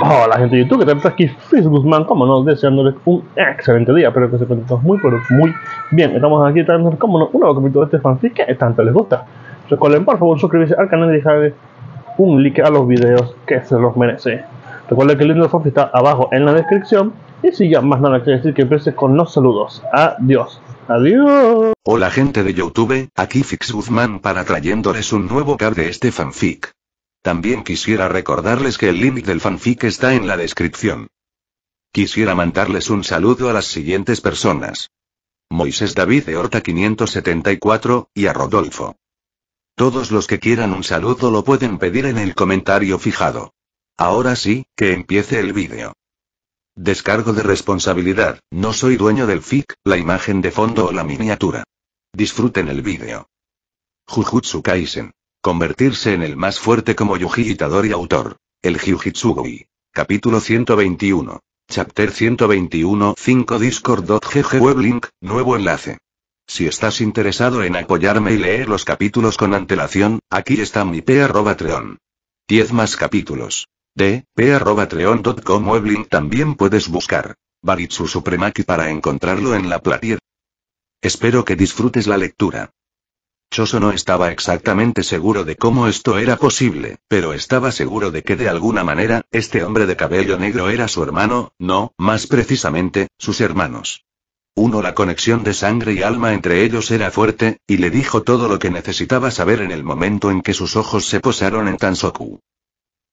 Hola gente de YouTube, que tal? Aquí Fizz Guzmán, como no, deseándoles un excelente día. Espero que se encuentren todos muy, pero muy bien. Estamos aquí trayendo, como no, un nuevo capítulo de este fanfic que tanto les gusta. Recuerden por favor suscribirse al canal y dejarle un like a los videos que se los merece. Recuerden que el link del fanfic está abajo en la descripción. Y si ya más nada que decir, que empieces con los saludos. Adiós. Adiós. Hola gente de YouTube, aquí Fizz Guzmán para trayéndoles un nuevo cap de este fanfic. También quisiera recordarles que el link del fanfic está en la descripción. Quisiera mandarles un saludo a las siguientes personas: Moisés David de Horta 574, y a Rodolfo. Todos los que quieran un saludo lo pueden pedir en el comentario fijado. Ahora sí, que empiece el vídeo. Descargo de responsabilidad, no soy dueño del fic, la imagen de fondo o la miniatura. Disfruten el vídeo. Jujutsu Kaisen. Convertirse en el más fuerte como Yuji Itadori. Autor: el Hyuujitsugi. Capítulo 121. Chapter 121. 5 Discord.gg Weblink, nuevo enlace. Si estás interesado en apoyarme y leer los capítulos con antelación, aquí está mi p@treon. 10 más capítulos. p@treon.com Weblink. También puedes buscar Baritsu Supremaki para encontrarlo en la Platier. Espero que disfrutes la lectura. Choso no estaba exactamente seguro de cómo esto era posible, pero estaba seguro de que de alguna manera, este hombre de cabello negro era su hermano, no, más precisamente, sus hermanos. La conexión de sangre y alma entre ellos era fuerte, y le dijo todo lo que necesitaba saber en el momento en que sus ojos se posaron en Tansoku.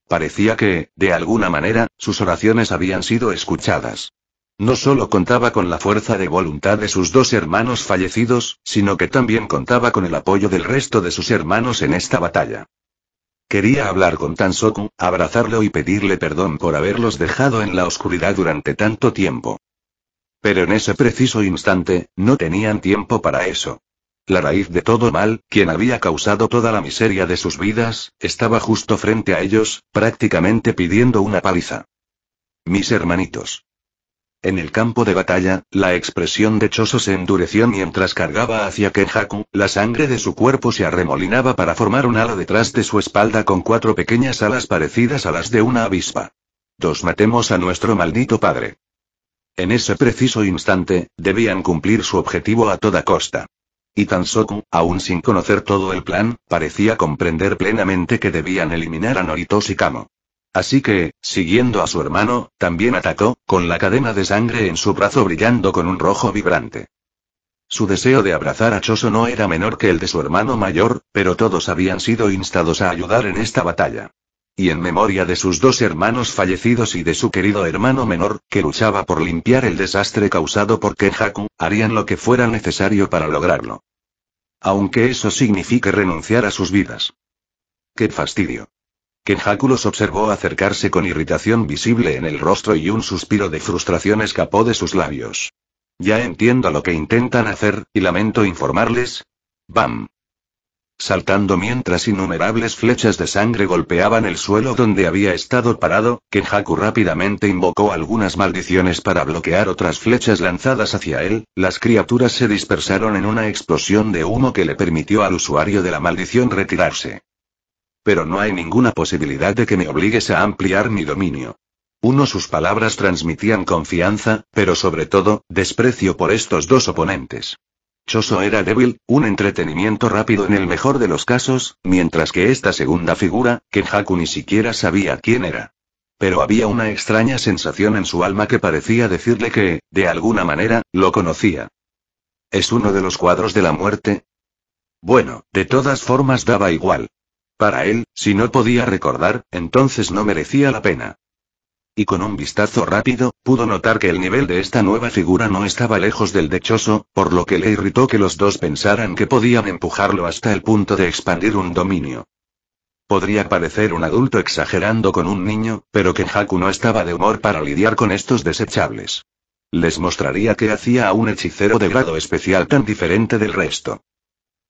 Parecía que, de alguna manera, sus oraciones habían sido escuchadas. No solo contaba con la fuerza de voluntad de sus dos hermanos fallecidos, sino que también contaba con el apoyo del resto de sus hermanos en esta batalla. Quería hablar con Tansoku, abrazarlo y pedirle perdón por haberlos dejado en la oscuridad durante tanto tiempo. Pero en ese preciso instante, no tenían tiempo para eso. La raíz de todo mal, quien había causado toda la miseria de sus vidas, estaba justo frente a ellos, prácticamente pidiendo una paliza. Mis hermanitos. En el campo de batalla, la expresión de Choso se endureció mientras cargaba hacia Kenjaku, la sangre de su cuerpo se arremolinaba para formar un halo detrás de su espalda con 4 pequeñas alas parecidas a las de una avispa. Matemos a nuestro maldito padre. En ese preciso instante, debían cumplir su objetivo a toda costa. Y Tansoku, aún sin conocer todo el plan, parecía comprender plenamente que debían eliminar a Noritoshi Kamo. Así que, siguiendo a su hermano, también atacó, con la cadena de sangre en su brazo brillando con un rojo vibrante. Su deseo de abrazar a Choso no era menor que el de su hermano mayor, pero todos habían sido instados a ayudar en esta batalla. Y en memoria de sus dos hermanos fallecidos y de su querido hermano menor, que luchaba por limpiar el desastre causado por Kenjaku, harían lo que fuera necesario para lograrlo. Aunque eso signifique renunciar a sus vidas. ¡Qué fastidio! Kenjaku los observó acercarse con irritación visible en el rostro y un suspiro de frustración escapó de sus labios. Ya entiendo lo que intentan hacer, y lamento informarles. ¡Bam! Saltando mientras innumerables flechas de sangre golpeaban el suelo donde había estado parado, Kenjaku rápidamente invocó algunas maldiciones para bloquear otras flechas lanzadas hacia él. Las criaturas se dispersaron en una explosión de humo que le permitió al usuario de la maldición retirarse. Pero no hay ninguna posibilidad de que me obligues a ampliar mi dominio. Sus palabras transmitían confianza, pero sobre todo, desprecio por estos dos oponentes. Choso era débil, un entretenimiento rápido en el mejor de los casos, mientras que esta segunda figura, Kenjaku ni siquiera sabía quién era. Pero había una extraña sensación en su alma que parecía decirle que, de alguna manera, lo conocía. ¿Es uno de los cuadros de la muerte? Bueno, de todas formas daba igual. Para él, si no podía recordar, entonces no merecía la pena. Y con un vistazo rápido, pudo notar que el nivel de esta nueva figura no estaba lejos del de Choso, por lo que le irritó que los dos pensaran que podían empujarlo hasta el punto de expandir un dominio. Podría parecer un adulto exagerando con un niño, pero Kenjaku no estaba de humor para lidiar con estos desechables. Les mostraría qué hacía a un hechicero de grado especial tan diferente del resto.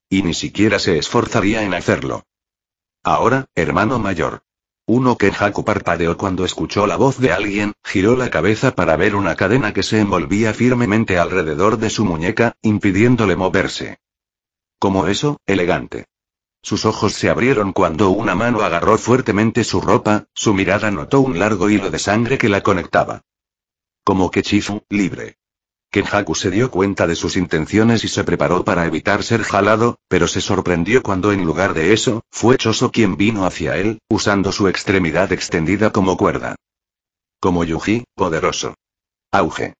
Y ni siquiera se esforzaría en hacerlo. Ahora, hermano mayor. Kenjaku parpadeó cuando escuchó la voz de alguien, giró la cabeza para ver una cadena que se envolvía firmemente alrededor de su muñeca, impidiéndole moverse. ¿Cómo eso, elegante? Sus ojos se abrieron cuando una mano agarró fuertemente su ropa, su mirada notó un largo hilo de sangre que la conectaba. Como que Chifu, libre. Kenjaku se dio cuenta de sus intenciones y se preparó para evitar ser jalado, pero se sorprendió cuando en lugar de eso, fue Choso quien vino hacia él, usando su extremidad extendida como cuerda. Como Yuji, poderoso. Auge.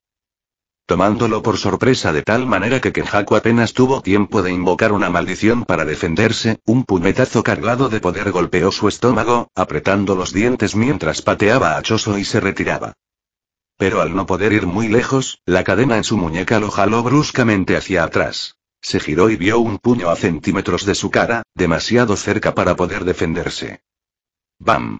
Tomándolo por sorpresa de tal manera que Kenjaku apenas tuvo tiempo de invocar una maldición para defenderse, un puñetazo cargado de poder golpeó su estómago, apretando los dientes mientras pateaba a Choso y se retiraba. Pero al no poder ir muy lejos, la cadena en su muñeca lo jaló bruscamente hacia atrás. Se giró y vio un puño a centímetros de su cara, demasiado cerca para poder defenderse. ¡Bam!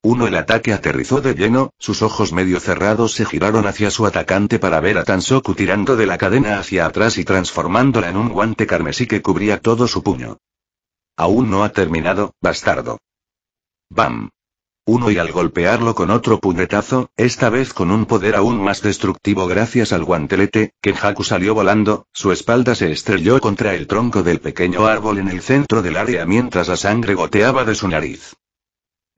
El ataque aterrizó de lleno, sus ojos medio cerrados se giraron hacia su atacante para ver a Tansoku tirando de la cadena hacia atrás y transformándola en un guante carmesí que cubría todo su puño. Aún no ha terminado, bastardo. ¡Bam! Y al golpearlo con otro puñetazo, esta vez con un poder aún más destructivo gracias al guantelete, Kenjaku salió volando, su espalda se estrelló contra el tronco del pequeño árbol en el centro del área mientras la sangre goteaba de su nariz.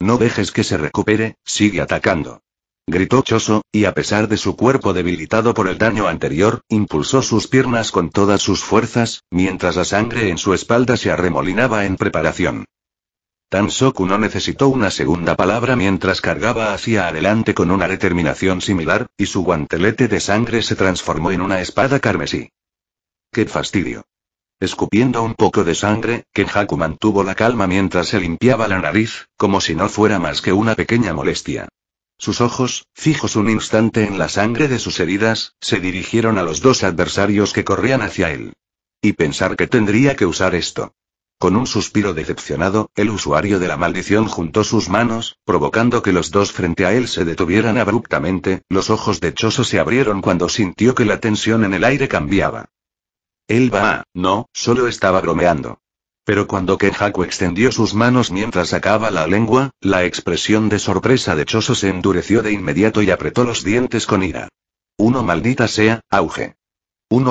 No dejes que se recupere, sigue atacando. Gritó Choso, y a pesar de su cuerpo debilitado por el daño anterior, impulsó sus piernas con todas sus fuerzas, mientras la sangre en su espalda se arremolinaba en preparación. Tansoku no necesitó una segunda palabra mientras cargaba hacia adelante con una determinación similar, y su guantelete de sangre se transformó en una espada carmesí. ¡Qué fastidio! Escupiendo un poco de sangre, Kenjaku mantuvo la calma mientras se limpiaba la nariz, como si no fuera más que una pequeña molestia. Sus ojos, fijos un instante en la sangre de sus heridas, se dirigieron a los dos adversarios que corrían hacia él. Y pensar que tendría que usar esto. Con un suspiro decepcionado, el usuario de la maldición juntó sus manos, provocando que los dos frente a él se detuvieran abruptamente. Los ojos de Choso se abrieron cuando sintió que la tensión en el aire cambiaba. No, solo estaba bromeando. Pero cuando Kenjaku extendió sus manos mientras sacaba la lengua, la expresión de sorpresa de Choso se endureció de inmediato y apretó los dientes con ira. Maldita sea, auge.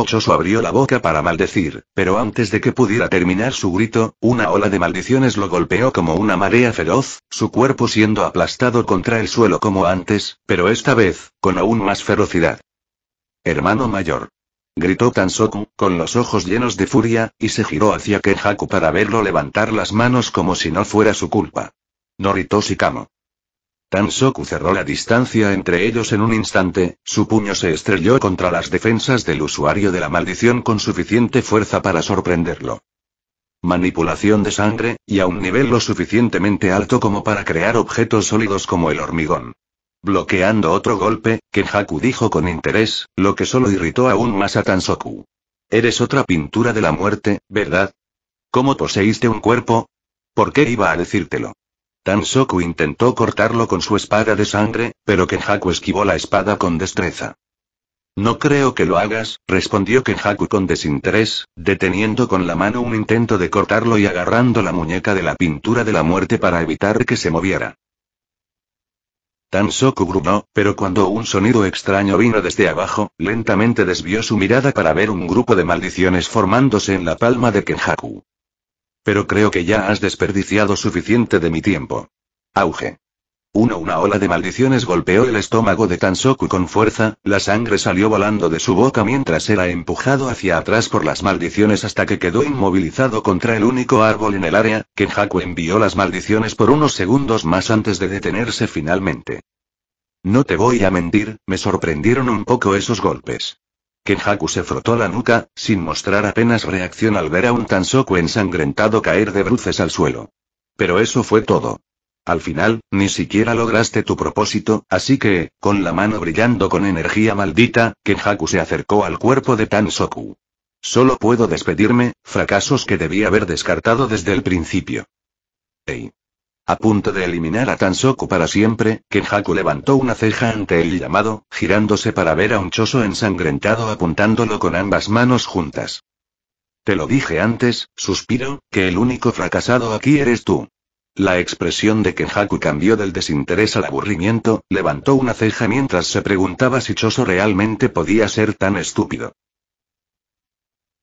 Choso abrió la boca para maldecir, pero antes de que pudiera terminar su grito, una ola de maldiciones lo golpeó como una marea feroz, su cuerpo siendo aplastado contra el suelo como antes, pero esta vez, con aún más ferocidad. Hermano mayor. Gritó Tansoku, con los ojos llenos de furia, y se giró hacia Kenjaku para verlo levantar las manos como si no fuera su culpa. Norito Shikamo. Tansoku cerró la distancia entre ellos en un instante, su puño se estrelló contra las defensas del usuario de la maldición con suficiente fuerza para sorprenderlo. Manipulación de sangre, y a un nivel lo suficientemente alto como para crear objetos sólidos como el hormigón. Bloqueando otro golpe, Kenjaku dijo con interés, lo que solo irritó aún más a Tansoku. Eres otra pintura de la muerte, ¿verdad? ¿Cómo poseíste un cuerpo? ¿Por qué iba a decírtelo? Tansoku intentó cortarlo con su espada de sangre, pero Kenjaku esquivó la espada con destreza. No creo que lo hagas, respondió Kenjaku con desinterés, deteniendo con la mano un intento de cortarlo y agarrando la muñeca de la pintura de la muerte para evitar que se moviera. Tansoku gruñó, pero cuando un sonido extraño vino desde abajo, lentamente desvió su mirada para ver un grupo de maldiciones formándose en la palma de Kenjaku. Pero creo que ya has desperdiciado suficiente de mi tiempo. Auge. Una ola de maldiciones golpeó el estómago de Tansoku con fuerza, la sangre salió volando de su boca mientras era empujado hacia atrás por las maldiciones hasta que quedó inmovilizado contra el único árbol en el área. Kenjaku envió las maldiciones por unos segundos más antes de detenerse finalmente. No te voy a mentir, me sorprendieron un poco esos golpes. Kenjaku se frotó la nuca, sin mostrar apenas reacción al ver a un Tansoku ensangrentado caer de bruces al suelo. Pero eso fue todo. Al final, ni siquiera lograste tu propósito, así que, con la mano brillando con energía maldita, Kenjaku se acercó al cuerpo de Tansoku. Solo puedo despedirme, fracasos que debí haber descartado desde el principio. Hey. A punto de eliminar a Tansoku para siempre, Kenjaku levantó una ceja ante el llamado, girándose para ver a un Choso ensangrentado apuntándolo con ambas manos juntas. Te lo dije antes, suspiro, que el único fracasado aquí eres tú. La expresión de Kenjaku cambió del desinterés al aburrimiento, levantó una ceja mientras se preguntaba si Choso realmente podía ser tan estúpido.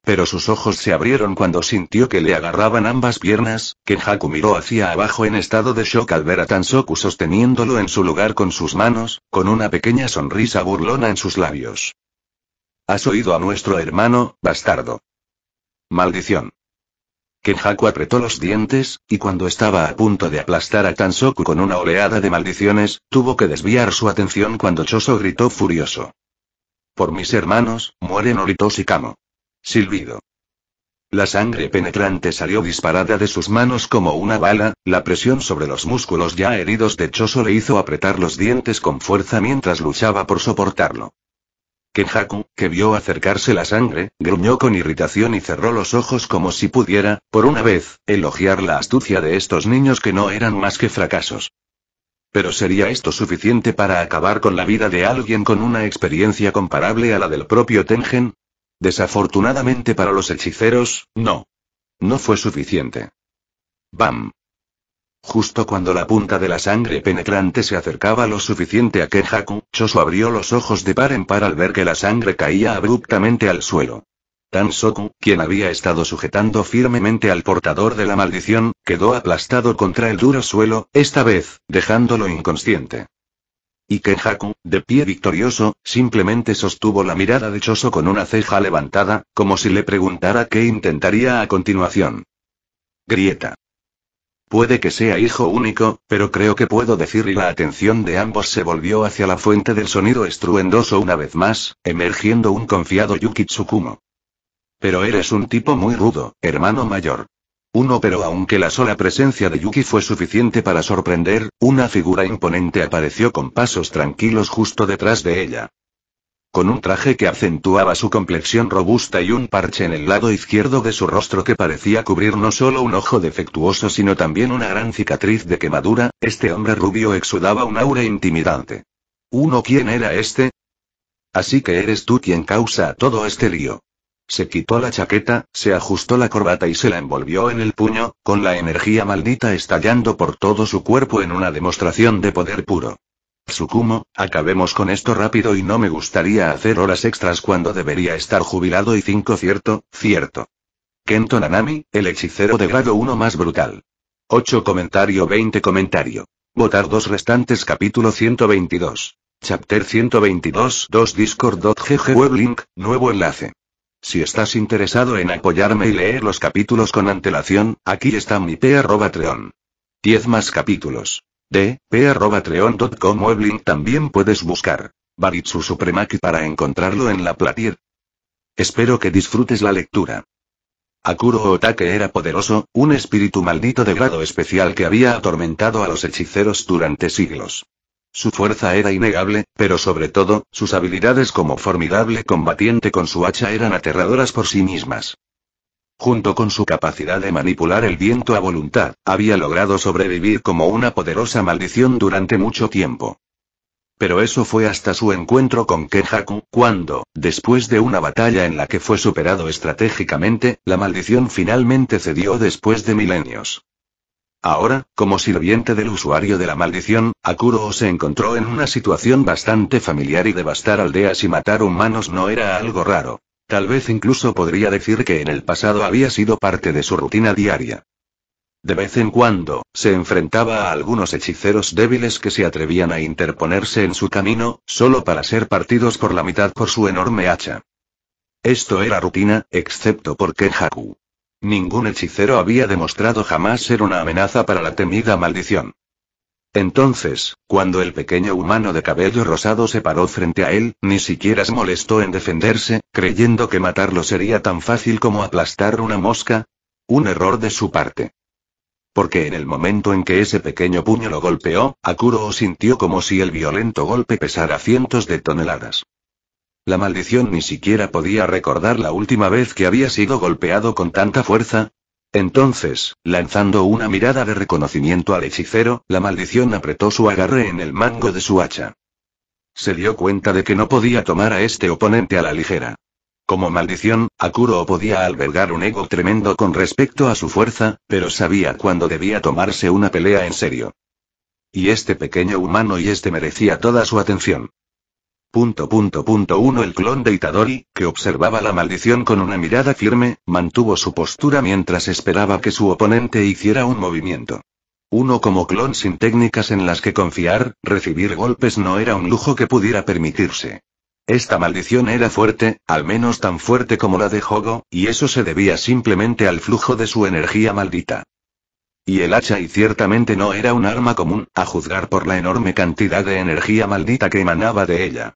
pero sus ojos se abrieron cuando sintió que le agarraban ambas piernas. Kenjaku miró hacia abajo en estado de shock al ver a Tansoku sosteniéndolo en su lugar con sus manos, con una pequeña sonrisa burlona en sus labios. ¿Has oído a nuestro hermano, bastardo? Maldición. Kenjaku apretó los dientes, y cuando estaba a punto de aplastar a Tansoku con una oleada de maldiciones, tuvo que desviar su atención cuando Choso gritó furioso. Por mis hermanos, muere Norito Shikamo. Silbido. La sangre penetrante salió disparada de sus manos como una bala, la presión sobre los músculos ya heridos de Choso le hizo apretar los dientes con fuerza mientras luchaba por soportarlo. Kenjaku, que vio acercarse la sangre, gruñó con irritación y cerró los ojos como si pudiera, por una vez, elogiar la astucia de estos niños que no eran más que fracasos. ¿Pero sería esto suficiente para acabar con la vida de alguien con una experiencia comparable a la del propio Tengen? Desafortunadamente para los hechiceros, no. No fue suficiente. ¡Bam! Justo cuando la punta de la sangre penetrante se acercaba lo suficiente a Kenjaku, Choso abrió los ojos de par en par al ver que la sangre caía abruptamente al suelo. Tansoku, quien había estado sujetando firmemente al portador de la maldición, quedó aplastado contra el duro suelo, esta vez, dejándolo inconsciente. Y Kenjaku, de pie victorioso, simplemente sostuvo la mirada de Choso con una ceja levantada, como si le preguntara qué intentaría a continuación. Grieta. Puede que sea hijo único, pero creo que puedo decir, y la atención de ambos se volvió hacia la fuente del sonido estruendoso una vez más, emergiendo un confiado Yuki Tsukumo. Pero eres un tipo muy rudo, hermano mayor. Pero aunque la sola presencia de Yuki fue suficiente para sorprender, una figura imponente apareció con pasos tranquilos justo detrás de ella. Con un traje que acentuaba su complexión robusta y un parche en el lado izquierdo de su rostro que parecía cubrir no solo un ojo defectuoso sino también una gran cicatriz de quemadura, este hombre rubio exudaba un aura intimidante. ¿Quién era este? Así que eres tú quien causa todo este lío. Se quitó la chaqueta, se ajustó la corbata y se la envolvió en el puño, con la energía maldita estallando por todo su cuerpo en una demostración de poder puro. Tsukumo, acabemos con esto rápido y no me gustaría hacer horas extras cuando debería estar jubilado y 5 cierto. Kento Nanami, el hechicero de grado 1 más brutal. 8 comentario 20 comentario. Votar 2 restantes capítulo 122. Chapter 122 2 Discord.gg web link, nuevo enlace. Si estás interesado en apoyarme y leer los capítulos con antelación, aquí está mi p@treon. 10 más capítulos. p@treon.com web link también puedes buscar Baritsu Supremaki para encontrarlo en la Platier. Espero que disfrutes la lectura. Akuro Otake era poderoso, un espíritu maldito de grado especial que había atormentado a los hechiceros durante siglos. Su fuerza era innegable, pero sobre todo, sus habilidades como formidable combatiente con su hacha eran aterradoras por sí mismas. Junto con su capacidad de manipular el viento a voluntad, había logrado sobrevivir como una poderosa maldición durante mucho tiempo. Pero eso fue hasta su encuentro con Kenjaku, cuando, después de una batalla en la que fue superado estratégicamente, la maldición finalmente cedió después de milenios. Ahora, como sirviente del usuario de la maldición, Akuro se encontró en una situación bastante familiar y devastar aldeas y matar humanos no era algo raro. Tal vez incluso podría decir que en el pasado había sido parte de su rutina diaria. De vez en cuando, se enfrentaba a algunos hechiceros débiles que se atrevían a interponerse en su camino, solo para ser partidos por la mitad por su enorme hacha. Esto era rutina, excepto por Kenjaku. Ningún hechicero había demostrado jamás ser una amenaza para la temida maldición. Entonces, cuando el pequeño humano de cabello rosado se paró frente a él, ni siquiera se molestó en defenderse, creyendo que matarlo sería tan fácil como aplastar una mosca. Un error de su parte. Porque en el momento en que ese pequeño puño lo golpeó, Akuro sintió como si el violento golpe pesara cientos de toneladas. La maldición ni siquiera podía recordar la última vez que había sido golpeado con tanta fuerza. Entonces, lanzando una mirada de reconocimiento al hechicero, la maldición apretó su agarre en el mango de su hacha. Se dio cuenta de que no podía tomar a este oponente a la ligera. Como maldición, Akuro podía albergar un ego tremendo con respecto a su fuerza, pero sabía cuándo debía tomarse una pelea en serio. Y este pequeño humano merecía toda su atención. Uno El clon de Itadori, que observaba la maldición con una mirada firme, mantuvo su postura mientras esperaba que su oponente hiciera un movimiento. Uno como clon sin técnicas en las que confiar, recibir golpes no era un lujo que pudiera permitirse. Esta maldición era fuerte, al menos tan fuerte como la de Hogo, y eso se debía simplemente al flujo de su energía maldita. Y el hacha ciertamente no era un arma común, a juzgar por la enorme cantidad de energía maldita que emanaba de ella.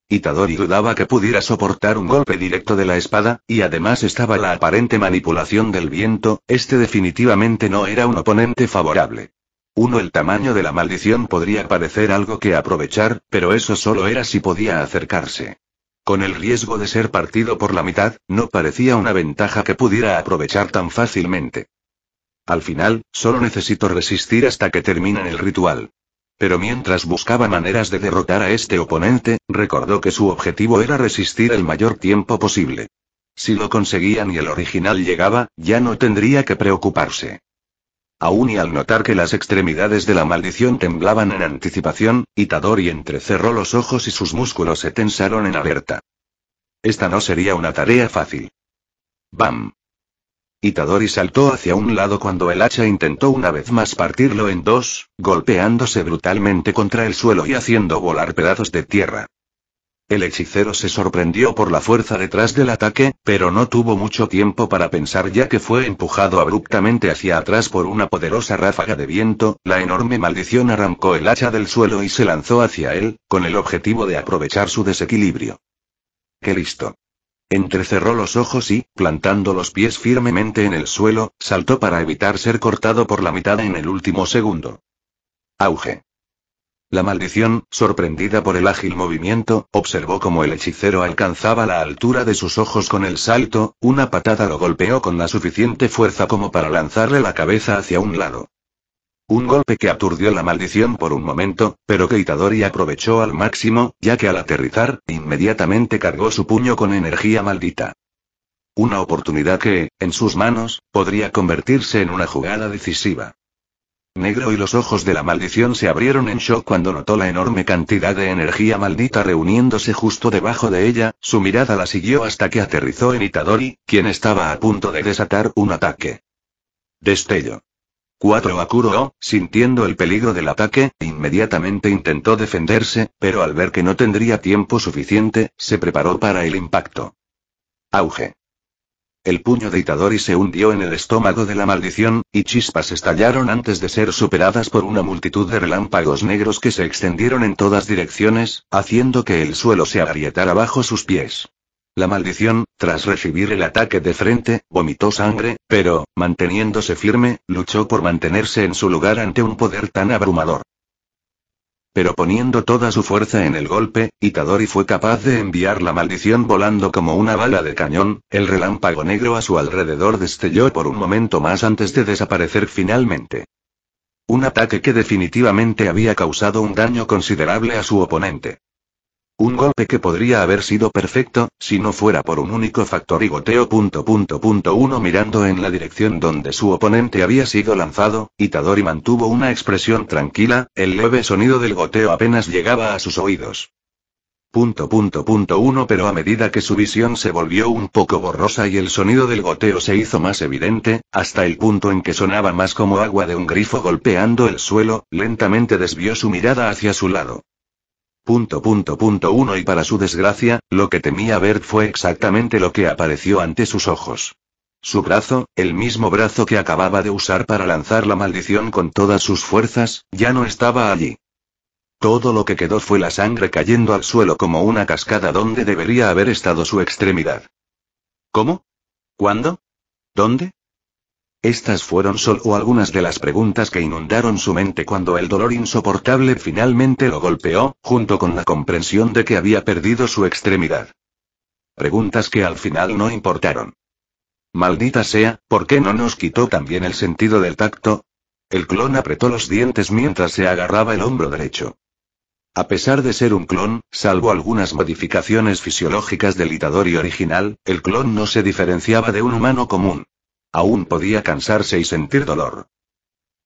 Itadori dudaba que pudiera soportar un golpe directo de la espada, y además estaba la aparente manipulación del viento, este definitivamente no era un oponente favorable. El tamaño de la maldición podría parecer algo que aprovechar, pero eso solo era si podía acercarse. Con el riesgo de ser partido por la mitad, no parecía una ventaja que pudiera aprovechar tan fácilmente. Al final, solo necesito resistir hasta que termine el ritual. Pero mientras buscaba maneras de derrotar a este oponente, recordó que su objetivo era resistir el mayor tiempo posible. Si lo conseguían y el original llegaba, ya no tendría que preocuparse. Aún y al notar que las extremidades de la maldición temblaban en anticipación, Itadori entrecerró los ojos y sus músculos se tensaron en alerta. Esta no sería una tarea fácil. ¡Bam! Itadori saltó hacia un lado cuando el hacha intentó una vez más partirlo en dos, golpeándose brutalmente contra el suelo y haciendo volar pedazos de tierra. El hechicero se sorprendió por la fuerza detrás del ataque, pero no tuvo mucho tiempo para pensar ya que fue empujado abruptamente hacia atrás por una poderosa ráfaga de viento. La enorme maldición arrancó el hacha del suelo y se lanzó hacia él, con el objetivo de aprovechar su desequilibrio. ¡Qué listo! Entrecerró los ojos y, plantando los pies firmemente en el suelo, saltó para evitar ser cortado por la mitad en el último segundo. Auge. La maldición, sorprendida por el ágil movimiento, observó cómo el hechicero alcanzaba la altura de sus ojos con el salto, una patada lo golpeó con la suficiente fuerza como para lanzarle la cabeza hacia un lado. Un golpe que aturdió la maldición por un momento, pero que Itadori aprovechó al máximo, ya que al aterrizar, inmediatamente cargó su puño con energía maldita. Una oportunidad que, en sus manos, podría convertirse en una jugada decisiva. Negro y los ojos de la maldición se abrieron en shock cuando notó la enorme cantidad de energía maldita reuniéndose justo debajo de ella, su mirada la siguió hasta que aterrizó en Itadori, quien estaba a punto de desatar un ataque. Destello. 4 Akuro, sintiendo el peligro del ataque, inmediatamente intentó defenderse, pero al ver que no tendría tiempo suficiente, se preparó para el impacto. Auge. El puño de Itadori se hundió en el estómago de la maldición, y chispas estallaron antes de ser superadas por una multitud de relámpagos negros que se extendieron en todas direcciones, haciendo que el suelo se agrietara bajo sus pies. La maldición, tras recibir el ataque de frente, vomitó sangre, pero, manteniéndose firme, luchó por mantenerse en su lugar ante un poder tan abrumador. Pero poniendo toda su fuerza en el golpe, Itadori fue capaz de enviar la maldición volando como una bala de cañón. El relámpago negro a su alrededor destelló por un momento más antes de desaparecer finalmente. Un ataque que definitivamente había causado un daño considerable a su oponente. Un golpe que podría haber sido perfecto, si no fuera por un único factor y goteo. Uno mirando en la dirección donde su oponente había sido lanzado, Itadori mantuvo una expresión tranquila, el leve sonido del goteo apenas llegaba a sus oídos. Uno Pero a medida que su visión se volvió un poco borrosa y el sonido del goteo se hizo más evidente, hasta el punto en que sonaba más como agua de un grifo golpeando el suelo, lentamente desvió su mirada hacia su lado. Y para su desgracia, lo que temía ver fue exactamente lo que apareció ante sus ojos. Su brazo, el mismo brazo que acababa de usar para lanzar la maldición con todas sus fuerzas, ya no estaba allí. Todo lo que quedó fue la sangre cayendo al suelo como una cascada donde debería haber estado su extremidad. ¿Cómo? ¿Cuándo? ¿Dónde? Estas fueron solo algunas de las preguntas que inundaron su mente cuando el dolor insoportable finalmente lo golpeó, junto con la comprensión de que había perdido su extremidad. Preguntas que al final no importaron. Maldita sea, ¿por qué no nos quitó también el sentido del tacto? El clon apretó los dientes mientras se agarraba el hombro derecho. A pesar de ser un clon, salvo algunas modificaciones fisiológicas del Itadori original, el clon no se diferenciaba de un humano común. Aún podía cansarse y sentir dolor.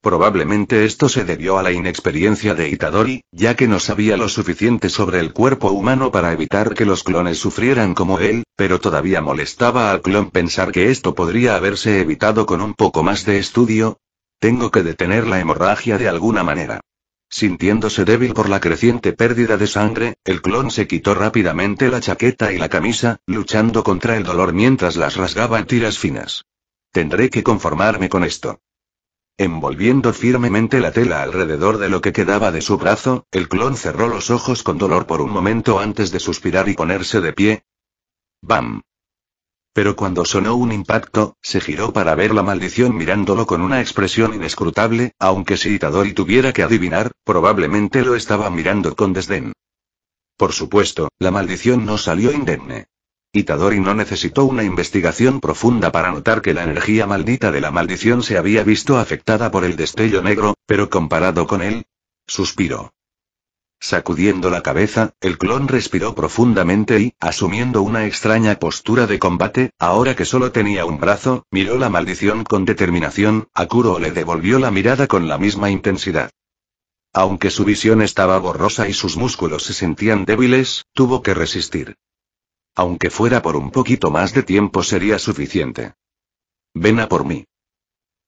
Probablemente esto se debió a la inexperiencia de Itadori, ya que no sabía lo suficiente sobre el cuerpo humano para evitar que los clones sufrieran como él, pero todavía molestaba al clon pensar que esto podría haberse evitado con un poco más de estudio. Tengo que detener la hemorragia de alguna manera. Sintiéndose débil por la creciente pérdida de sangre, el clon se quitó rápidamente la chaqueta y la camisa, luchando contra el dolor mientras las rasgaba en tiras finas. Tendré que conformarme con esto. Envolviendo firmemente la tela alrededor de lo que quedaba de su brazo, el clon cerró los ojos con dolor por un momento antes de suspirar y ponerse de pie. ¡Bam! Pero cuando sonó un impacto, se giró para ver la maldición mirándolo con una expresión inescrutable, aunque si Itadori tuviera que adivinar, probablemente lo estaba mirando con desdén. Por supuesto, la maldición no salió indemne. Itadori no necesitó una investigación profunda para notar que la energía maldita de la maldición se había visto afectada por el destello negro, pero comparado con él, suspiró. Sacudiendo la cabeza, el clon respiró profundamente y, asumiendo una extraña postura de combate, ahora que solo tenía un brazo, miró la maldición con determinación. Akuro le devolvió la mirada con la misma intensidad. Aunque su visión estaba borrosa y sus músculos se sentían débiles, tuvo que resistir. Aunque fuera por un poquito más de tiempo sería suficiente. Ven a por mí.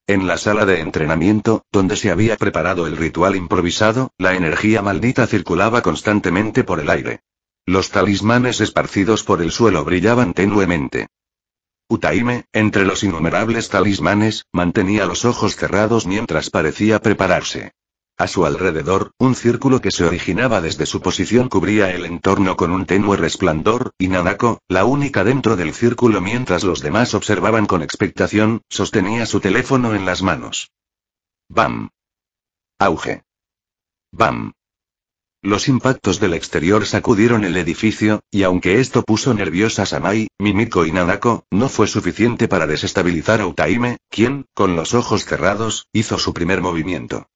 En la sala de entrenamiento, donde se había preparado el ritual improvisado, la energía maldita circulaba constantemente por el aire. Los talismanes esparcidos por el suelo brillaban tenuemente. Utaime, entre los innumerables talismanes, mantenía los ojos cerrados mientras parecía prepararse. A su alrededor, un círculo que se originaba desde su posición cubría el entorno con un tenue resplandor, y Nanako, la única dentro del círculo mientras los demás observaban con expectación, sostenía su teléfono en las manos. ¡Bam! Auge. ¡Bam! Los impactos del exterior sacudieron el edificio, y aunque esto puso nerviosa a Samai, Mimiko y Nanako, no fue suficiente para desestabilizar a Utaime, quien, con los ojos cerrados, hizo su primer movimiento.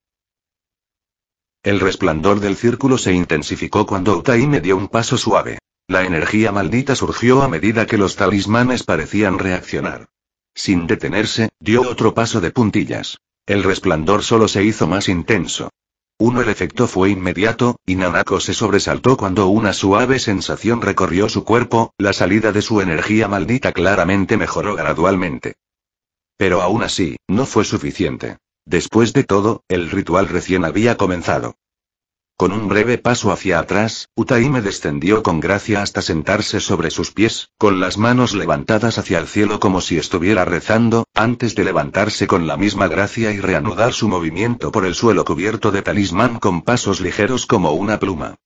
El resplandor del círculo se intensificó cuando Utaime dio un paso suave. La energía maldita surgió a medida que los talismanes parecían reaccionar. Sin detenerse, dio otro paso de puntillas. El resplandor solo se hizo más intenso. El efecto fue inmediato, y Nanako se sobresaltó cuando una suave sensación recorrió su cuerpo. La salida de su energía maldita claramente mejoró gradualmente. Pero aún así, no fue suficiente. Después de todo, el ritual recién había comenzado. Con un breve paso hacia atrás, Utaime descendió con gracia hasta sentarse sobre sus pies, con las manos levantadas hacia el cielo como si estuviera rezando, antes de levantarse con la misma gracia y reanudar su movimiento por el suelo cubierto de talismán con pasos ligeros como una pluma.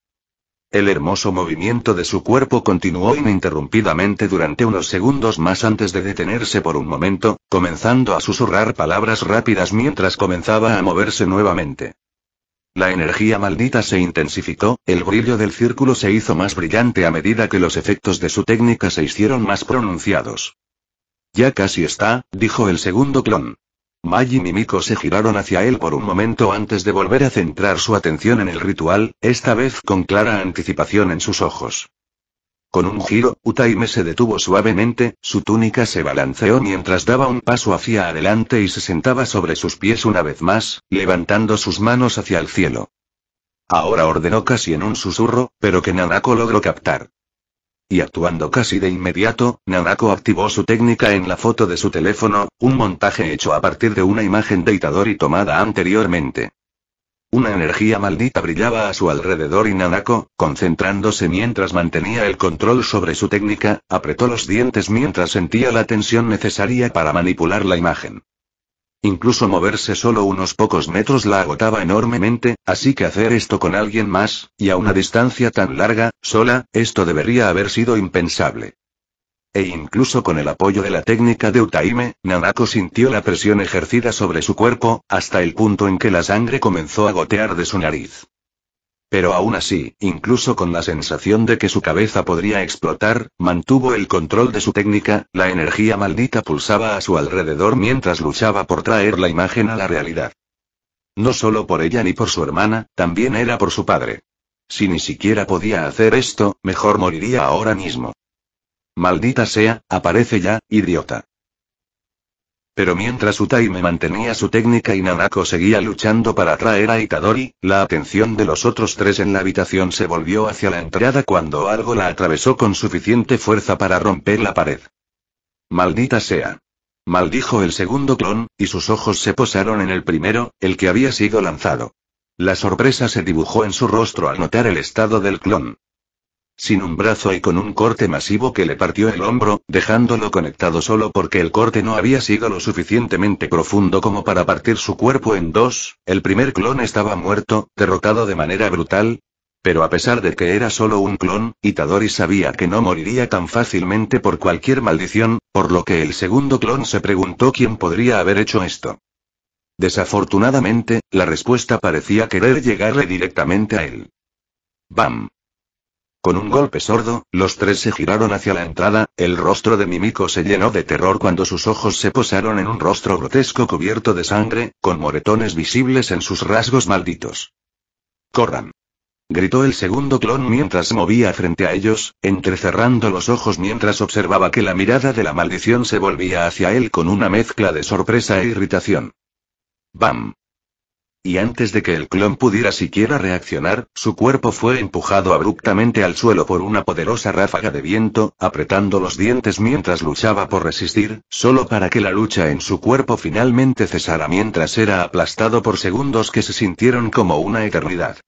El hermoso movimiento de su cuerpo continuó ininterrumpidamente durante unos segundos más antes de detenerse por un momento, comenzando a susurrar palabras rápidas mientras comenzaba a moverse nuevamente. La energía maldita se intensificó, el brillo del círculo se hizo más brillante a medida que los efectos de su técnica se hicieron más pronunciados. Ya casi está, dijo el segundo clon. Mai y Mimiko se giraron hacia él por un momento antes de volver a centrar su atención en el ritual, esta vez con clara anticipación en sus ojos. Con un giro, Utaime se detuvo suavemente, su túnica se balanceó mientras daba un paso hacia adelante y se sentaba sobre sus pies una vez más, levantando sus manos hacia el cielo. Ahora ordenó casi en un susurro, pero que Nanako logró captar. Y actuando casi de inmediato, Nanako activó su técnica en la foto de su teléfono, un montaje hecho a partir de una imagen de Itadori tomada anteriormente. Una energía maldita brillaba a su alrededor y Nanako, concentrándose mientras mantenía el control sobre su técnica, apretó los dientes mientras sentía la tensión necesaria para manipular la imagen. Incluso moverse solo unos pocos metros la agotaba enormemente, así que hacer esto con alguien más, y a una distancia tan larga, sola, esto debería haber sido impensable. E incluso con el apoyo de la técnica de Utaime, Nanako sintió la presión ejercida sobre su cuerpo, hasta el punto en que la sangre comenzó a gotear de su nariz. Pero aún así, incluso con la sensación de que su cabeza podría explotar, mantuvo el control de su técnica, la energía maldita pulsaba a su alrededor mientras luchaba por traer la imagen a la realidad. No solo por ella ni por su hermana, también era por su padre. Si ni siquiera podía hacer esto, mejor moriría ahora mismo. Maldita sea, aparece ya, idiota. Pero mientras Utaime mantenía su técnica y Nanako seguía luchando para atraer a Itadori, la atención de los otros tres en la habitación se volvió hacia la entrada cuando algo la atravesó con suficiente fuerza para romper la pared. «Maldita sea», maldijo el segundo clon, y sus ojos se posaron en el primero, el que había sido lanzado. La sorpresa se dibujó en su rostro al notar el estado del clon. Sin un brazo y con un corte masivo que le partió el hombro, dejándolo conectado solo porque el corte no había sido lo suficientemente profundo como para partir su cuerpo en dos, el primer clon estaba muerto, derrotado de manera brutal. Pero a pesar de que era solo un clon, Itadori sabía que no moriría tan fácilmente por cualquier maldición, por lo que el segundo clon se preguntó quién podría haber hecho esto. Desafortunadamente, la respuesta parecía querer llegarle directamente a él. ¡Bam! Con un golpe sordo, los tres se giraron hacia la entrada, el rostro de Mimiko se llenó de terror cuando sus ojos se posaron en un rostro grotesco cubierto de sangre, con moretones visibles en sus rasgos malditos. ¡Corran!, gritó el segundo clon mientras se movía frente a ellos, entrecerrando los ojos mientras observaba que la mirada de la maldición se volvía hacia él con una mezcla de sorpresa e irritación. ¡Bam! Y antes de que el clon pudiera siquiera reaccionar, su cuerpo fue empujado abruptamente al suelo por una poderosa ráfaga de viento, apretando los dientes mientras luchaba por resistir, solo para que la lucha en su cuerpo finalmente cesara mientras era aplastado por segundos que se sintieron como una eternidad.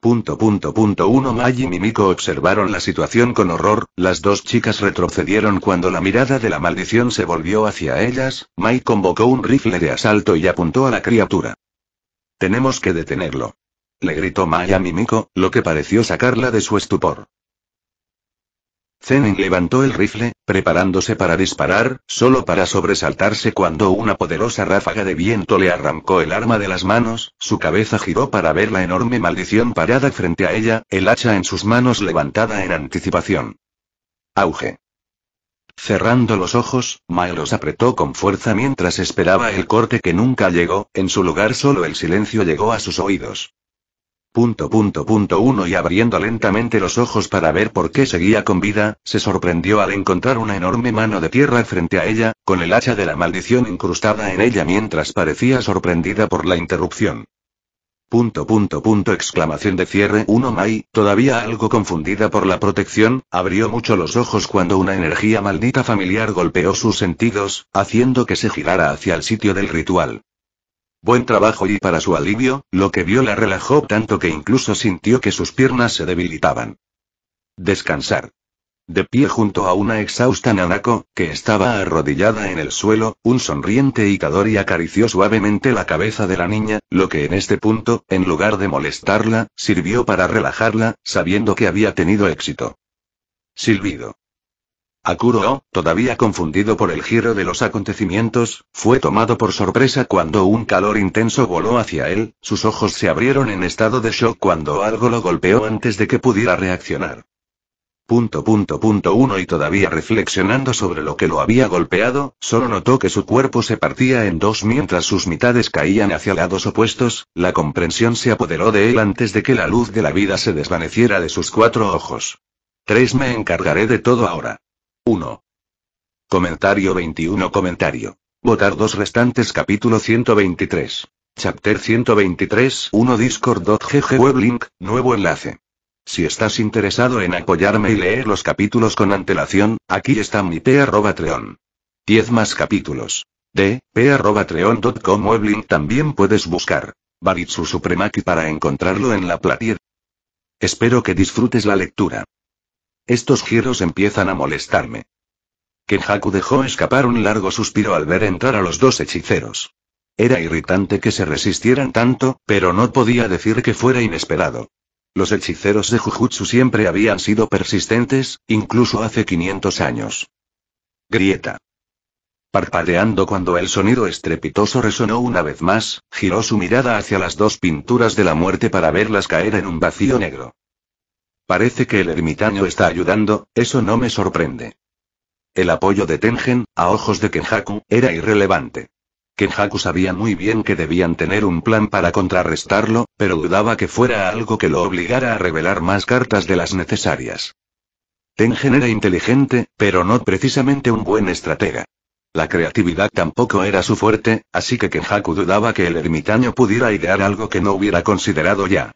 Mai y Mimiko observaron la situación con horror, las dos chicas retrocedieron cuando la mirada de la maldición se volvió hacia ellas. Mai convocó un rifle de asalto y apuntó a la criatura. «Tenemos que detenerlo», le gritó Mai a Mimiko, lo que pareció sacarla de su estupor. Zenin levantó el rifle, preparándose para disparar, solo para sobresaltarse cuando una poderosa ráfaga de viento le arrancó el arma de las manos, su cabeza giró para ver la enorme maldición parada frente a ella, el hacha en sus manos levantada en anticipación. Auge. Cerrando los ojos, Mai los apretó con fuerza mientras esperaba el corte que nunca llegó, en su lugar solo el silencio llegó a sus oídos. Y abriendo lentamente los ojos para ver por qué seguía con vida, se sorprendió al encontrar una enorme mano de tierra frente a ella, con el hacha de la maldición incrustada en ella mientras parecía sorprendida por la interrupción. Exclamación de cierre. Mai, todavía algo confundida por la protección, abrió mucho los ojos cuando una energía maldita familiar golpeó sus sentidos, haciendo que se girara hacia el sitio del ritual. Buen trabajo, y para su alivio, lo que vio la relajó tanto que incluso sintió que sus piernas se debilitaban. Descansar. De pie junto a una exhausta Nanako, que estaba arrodillada en el suelo, un sonriente Itadori acarició suavemente la cabeza de la niña, lo que en este punto, en lugar de molestarla, sirvió para relajarla, sabiendo que había tenido éxito. Silbido. Akuro, todavía confundido por el giro de los acontecimientos, fue tomado por sorpresa cuando un calor intenso voló hacia él, sus ojos se abrieron en estado de shock cuando algo lo golpeó antes de que pudiera reaccionar. Y todavía reflexionando sobre lo que lo había golpeado, solo notó que su cuerpo se partía en dos mientras sus mitades caían hacia lados opuestos, la comprensión se apoderó de él antes de que la luz de la vida se desvaneciera de sus 4 ojos. 3 Me encargaré de todo ahora. 1. Comentario 21. Votar 2 restantes. Capítulo 123. Chapter 123. 1 Discord.gg Weblink, nuevo enlace. Si estás interesado en apoyarme y leer los capítulos con antelación, aquí está mi p@treon. 10 más capítulos. p@treon.com Weblink. También puedes buscar Baritsu Supremaki para encontrarlo en la platier. Espero que disfrutes la lectura. Estos giros empiezan a molestarme. Kenjaku dejó escapar un largo suspiro al ver entrar a los 2 hechiceros. Era irritante que se resistieran tanto, pero no podía decir que fuera inesperado. Los hechiceros de Jujutsu siempre habían sido persistentes, incluso hace 500 años. Grieta. Parpadeando cuando el sonido estrepitoso resonó una vez más, giró su mirada hacia las 2 pinturas de la muerte para verlas caer en un vacío negro. Parece que el ermitaño está ayudando, eso no me sorprende. El apoyo de Tengen, a ojos de Kenjaku, era irrelevante. Kenjaku sabía muy bien que debían tener un plan para contrarrestarlo, pero dudaba que fuera algo que lo obligara a revelar más cartas de las necesarias. Tengen era inteligente, pero no precisamente un buen estratega. La creatividad tampoco era su fuerte, así que Kenjaku dudaba que el ermitaño pudiera idear algo que no hubiera considerado ya.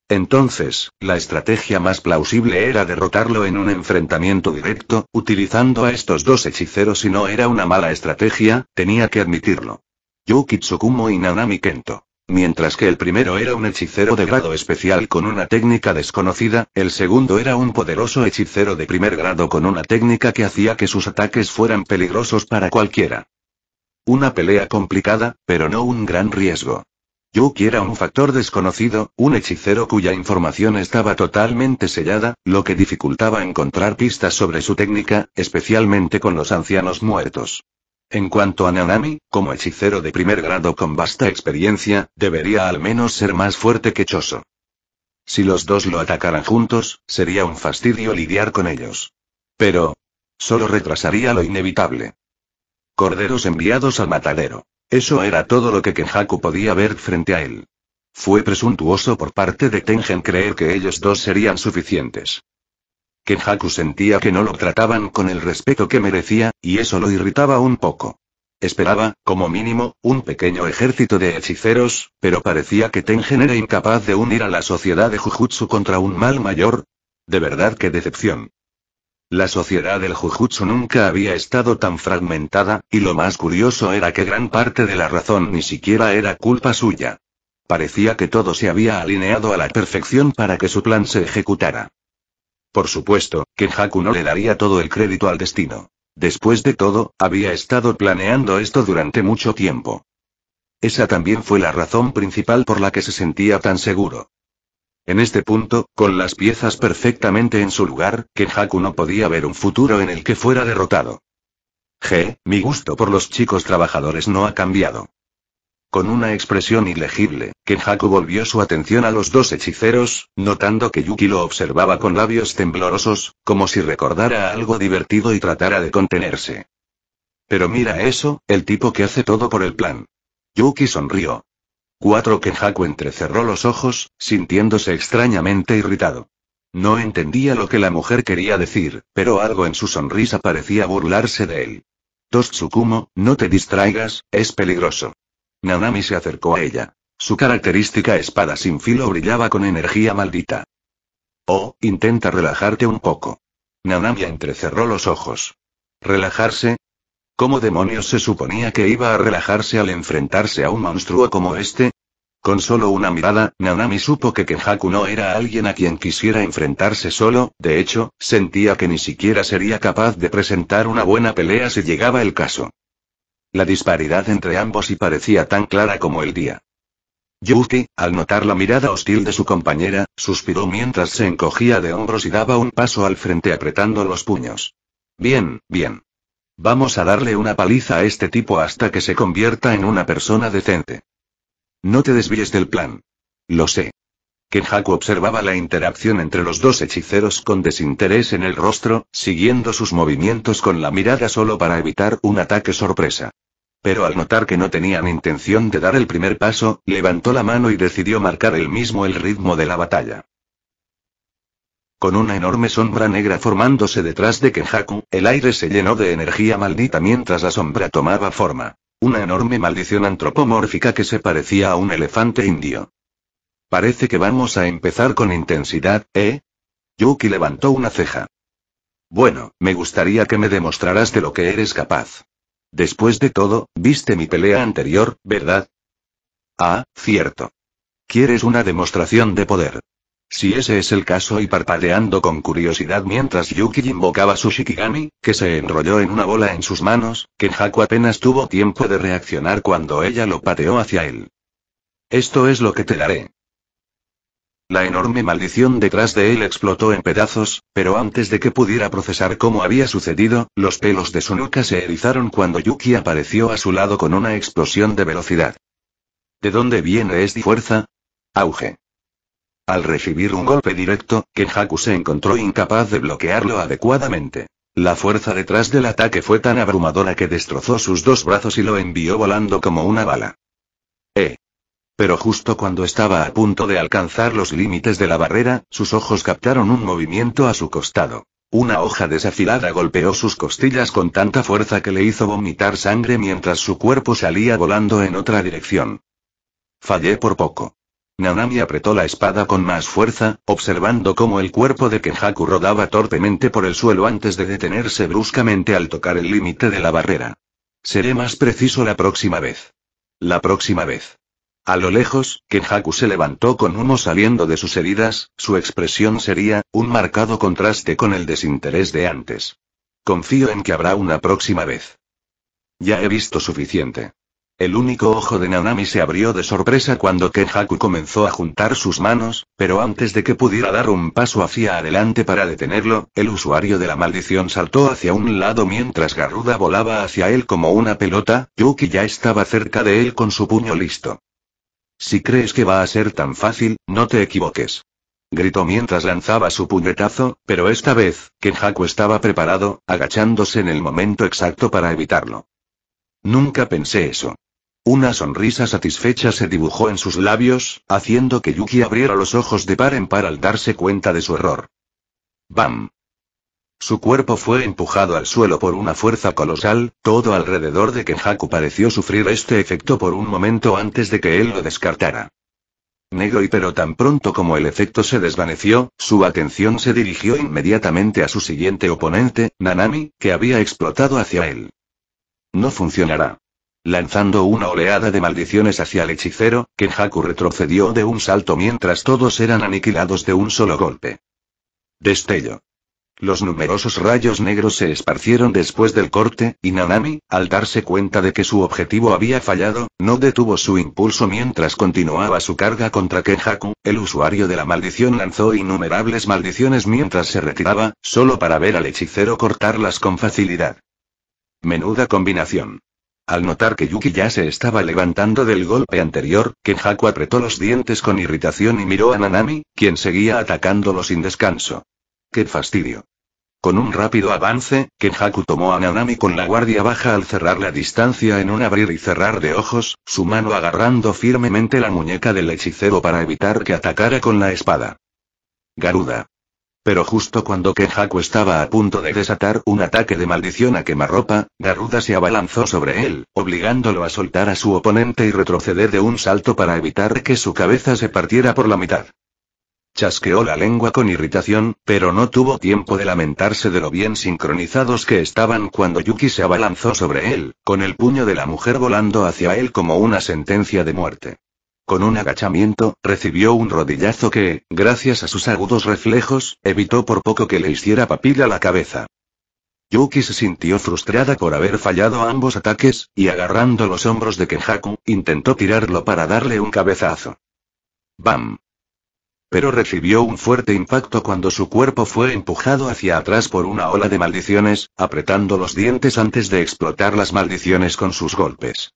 Entonces, la estrategia más plausible era derrotarlo en un enfrentamiento directo, utilizando a estos dos hechiceros y no era una mala estrategia, tenía que admitirlo. Yuki Tsukumo y Nanami Kento. Mientras que el primero era un hechicero de grado especial con una técnica desconocida, el segundo era un poderoso hechicero de primer grado con una técnica que hacía que sus ataques fueran peligrosos para cualquiera. Una pelea complicada, pero no un gran riesgo. Yuki era un factor desconocido, un hechicero cuya información estaba totalmente sellada, lo que dificultaba encontrar pistas sobre su técnica, especialmente con los ancianos muertos. En cuanto a Nanami, como hechicero de primer grado con vasta experiencia, debería al menos ser más fuerte que Choso. Si los dos lo atacaran juntos, sería un fastidio lidiar con ellos. Pero solo retrasaría lo inevitable. Corderos enviados al matadero. Eso era todo lo que Kenjaku podía ver frente a él. Fue presuntuoso por parte de Tengen creer que ellos dos serían suficientes. Kenjaku sentía que no lo trataban con el respeto que merecía, y eso lo irritaba un poco. Esperaba, como mínimo, un pequeño ejército de hechiceros, pero parecía que Tengen era incapaz de unir a la sociedad de Jujutsu contra un mal mayor. De verdad qué decepción. La sociedad del Jujutsu nunca había estado tan fragmentada, y lo más curioso era que gran parte de la razón ni siquiera era culpa suya. Parecía que todo se había alineado a la perfección para que su plan se ejecutara. Por supuesto, Kenjaku no le daría todo el crédito al destino. Después de todo, había estado planeando esto durante mucho tiempo. Esa también fue la razón principal por la que se sentía tan seguro. En este punto, con las piezas perfectamente en su lugar, Kenjaku no podía ver un futuro en el que fuera derrotado. Mi gusto por los chicos trabajadores no ha cambiado. Con una expresión ilegible, Kenjaku volvió su atención a los dos hechiceros, notando que Yuki lo observaba con labios temblorosos, como si recordara algo divertido y tratara de contenerse. Pero mira eso, el tipo que hace todo por el plan. Yuki sonrió. Kenjaku entrecerró los ojos, sintiéndose extrañamente irritado. No entendía lo que la mujer quería decir, pero algo en su sonrisa parecía burlarse de él. Tsukumo, no te distraigas, es peligroso. Nanami se acercó a ella. Su característica espada sin filo brillaba con energía maldita. Intenta relajarte un poco. Nanami entrecerró los ojos. ¿Relajarse? ¿Cómo demonios se suponía que iba a relajarse al enfrentarse a un monstruo como este? Con solo una mirada, Nanami supo que Kenjaku no era alguien a quien quisiera enfrentarse solo, de hecho, sentía que ni siquiera sería capaz de presentar una buena pelea si llegaba el caso. La disparidad entre ambos y parecía tan clara como el día. Yuki, al notar la mirada hostil de su compañera, suspiró mientras se encogía de hombros y daba un paso al frente apretando los puños. Bien. Vamos a darle una paliza a este tipo hasta que se convierta en una persona decente. No te desvíes del plan. Lo sé. Kenjaku observaba la interacción entre los dos hechiceros con desinterés en el rostro, siguiendo sus movimientos con la mirada solo para evitar un ataque sorpresa. Pero al notar que no tenían intención de dar el primer paso, levantó la mano y decidió marcar él mismo el ritmo de la batalla. Con una enorme sombra negra formándose detrás de Kenjaku, el aire se llenó de energía maldita mientras la sombra tomaba forma. Una enorme maldición antropomórfica que se parecía a un elefante indio. Parece que vamos a empezar con intensidad, ¿eh? Yuki levantó una ceja. Bueno, me gustaría que me demostraras de lo que eres capaz. Después de todo, viste mi pelea anterior, ¿verdad? Ah, cierto. ¿Quieres una demostración de poder? Si ese es el caso y parpadeando con curiosidad mientras Yuki invocaba su Shikigami, que se enrolló en una bola en sus manos, Kenjaku apenas tuvo tiempo de reaccionar cuando ella lo pateó hacia él. Esto es lo que te daré. La enorme maldición detrás de él explotó en pedazos, pero antes de que pudiera procesar cómo había sucedido, los pelos de su nuca se erizaron cuando Yuki apareció a su lado con una explosión de velocidad. ¿De dónde viene esta fuerza? Auge. Al recibir un golpe directo, Kenjaku se encontró incapaz de bloquearlo adecuadamente. La fuerza detrás del ataque fue tan abrumadora que destrozó sus dos brazos y lo envió volando como una bala. Pero justo cuando estaba a punto de alcanzar los límites de la barrera, sus ojos captaron un movimiento a su costado. Una hoja desafilada golpeó sus costillas con tanta fuerza que le hizo vomitar sangre mientras su cuerpo salía volando en otra dirección. Fallé por poco. Nanami apretó la espada con más fuerza, observando cómo el cuerpo de Kenjaku rodaba torpemente por el suelo antes de detenerse bruscamente al tocar el límite de la barrera. Seré más preciso la próxima vez. La próxima vez. A lo lejos, Kenjaku se levantó con humo saliendo de sus heridas, su expresión sería, un marcado contraste con el desinterés de antes. Confío en que habrá una próxima vez. Ya he visto suficiente. El único ojo de Nanami se abrió de sorpresa cuando Kenjaku comenzó a juntar sus manos, pero antes de que pudiera dar un paso hacia adelante para detenerlo, el usuario de la maldición saltó hacia un lado mientras Garuda volaba hacia él como una pelota. Yuki ya estaba cerca de él con su puño listo. Si crees que va a ser tan fácil, no te equivoques. Gritó mientras lanzaba su puñetazo, pero esta vez, Kenjaku estaba preparado, agachándose en el momento exacto para evitarlo. Nunca pensé eso. Una sonrisa satisfecha se dibujó en sus labios, haciendo que Yuki abriera los ojos de par en par al darse cuenta de su error. ¡Bam! Su cuerpo fue empujado al suelo por una fuerza colosal, todo alrededor de Kenjaku pareció sufrir este efecto por un momento antes de que él lo descartara. Negro pero tan pronto como el efecto se desvaneció, su atención se dirigió inmediatamente a su siguiente oponente, Nanami, que había explotado hacia él. No funcionará. Lanzando una oleada de maldiciones hacia el hechicero, Kenjaku retrocedió de un salto mientras todos eran aniquilados de un solo golpe. Destello. Los numerosos rayos negros se esparcieron después del corte, y Nanami, al darse cuenta de que su objetivo había fallado, no detuvo su impulso mientras continuaba su carga contra Kenjaku. El usuario de la maldición lanzó innumerables maldiciones mientras se retiraba, solo para ver al hechicero cortarlas con facilidad. Menuda combinación. Al notar que Yuki ya se estaba levantando del golpe anterior, Kenjaku apretó los dientes con irritación y miró a Nanami, quien seguía atacándolo sin descanso. ¡Qué fastidio! Con un rápido avance, Kenjaku tomó a Nanami con la guardia baja al cerrar la distancia en un abrir y cerrar de ojos, su mano agarrando firmemente la muñeca del hechicero para evitar que atacara con la espada. Garuda. Pero justo cuando Kenjaku estaba a punto de desatar un ataque de maldición a quemarropa, Garuda se abalanzó sobre él, obligándolo a soltar a su oponente y retroceder de un salto para evitar que su cabeza se partiera por la mitad. Chasqueó la lengua con irritación, pero no tuvo tiempo de lamentarse de lo bien sincronizados que estaban cuando Yuki se abalanzó sobre él, con el puño de la mujer volando hacia él como una sentencia de muerte. Con un agachamiento, recibió un rodillazo que, gracias a sus agudos reflejos, evitó por poco que le hiciera papilla la cabeza. Yuki se sintió frustrada por haber fallado ambos ataques, y agarrando los hombros de Kenjaku, intentó tirarlo para darle un cabezazo. ¡Bam! Pero recibió un fuerte impacto cuando su cuerpo fue empujado hacia atrás por una ola de maldiciones, apretando los dientes antes de explotar las maldiciones con sus golpes.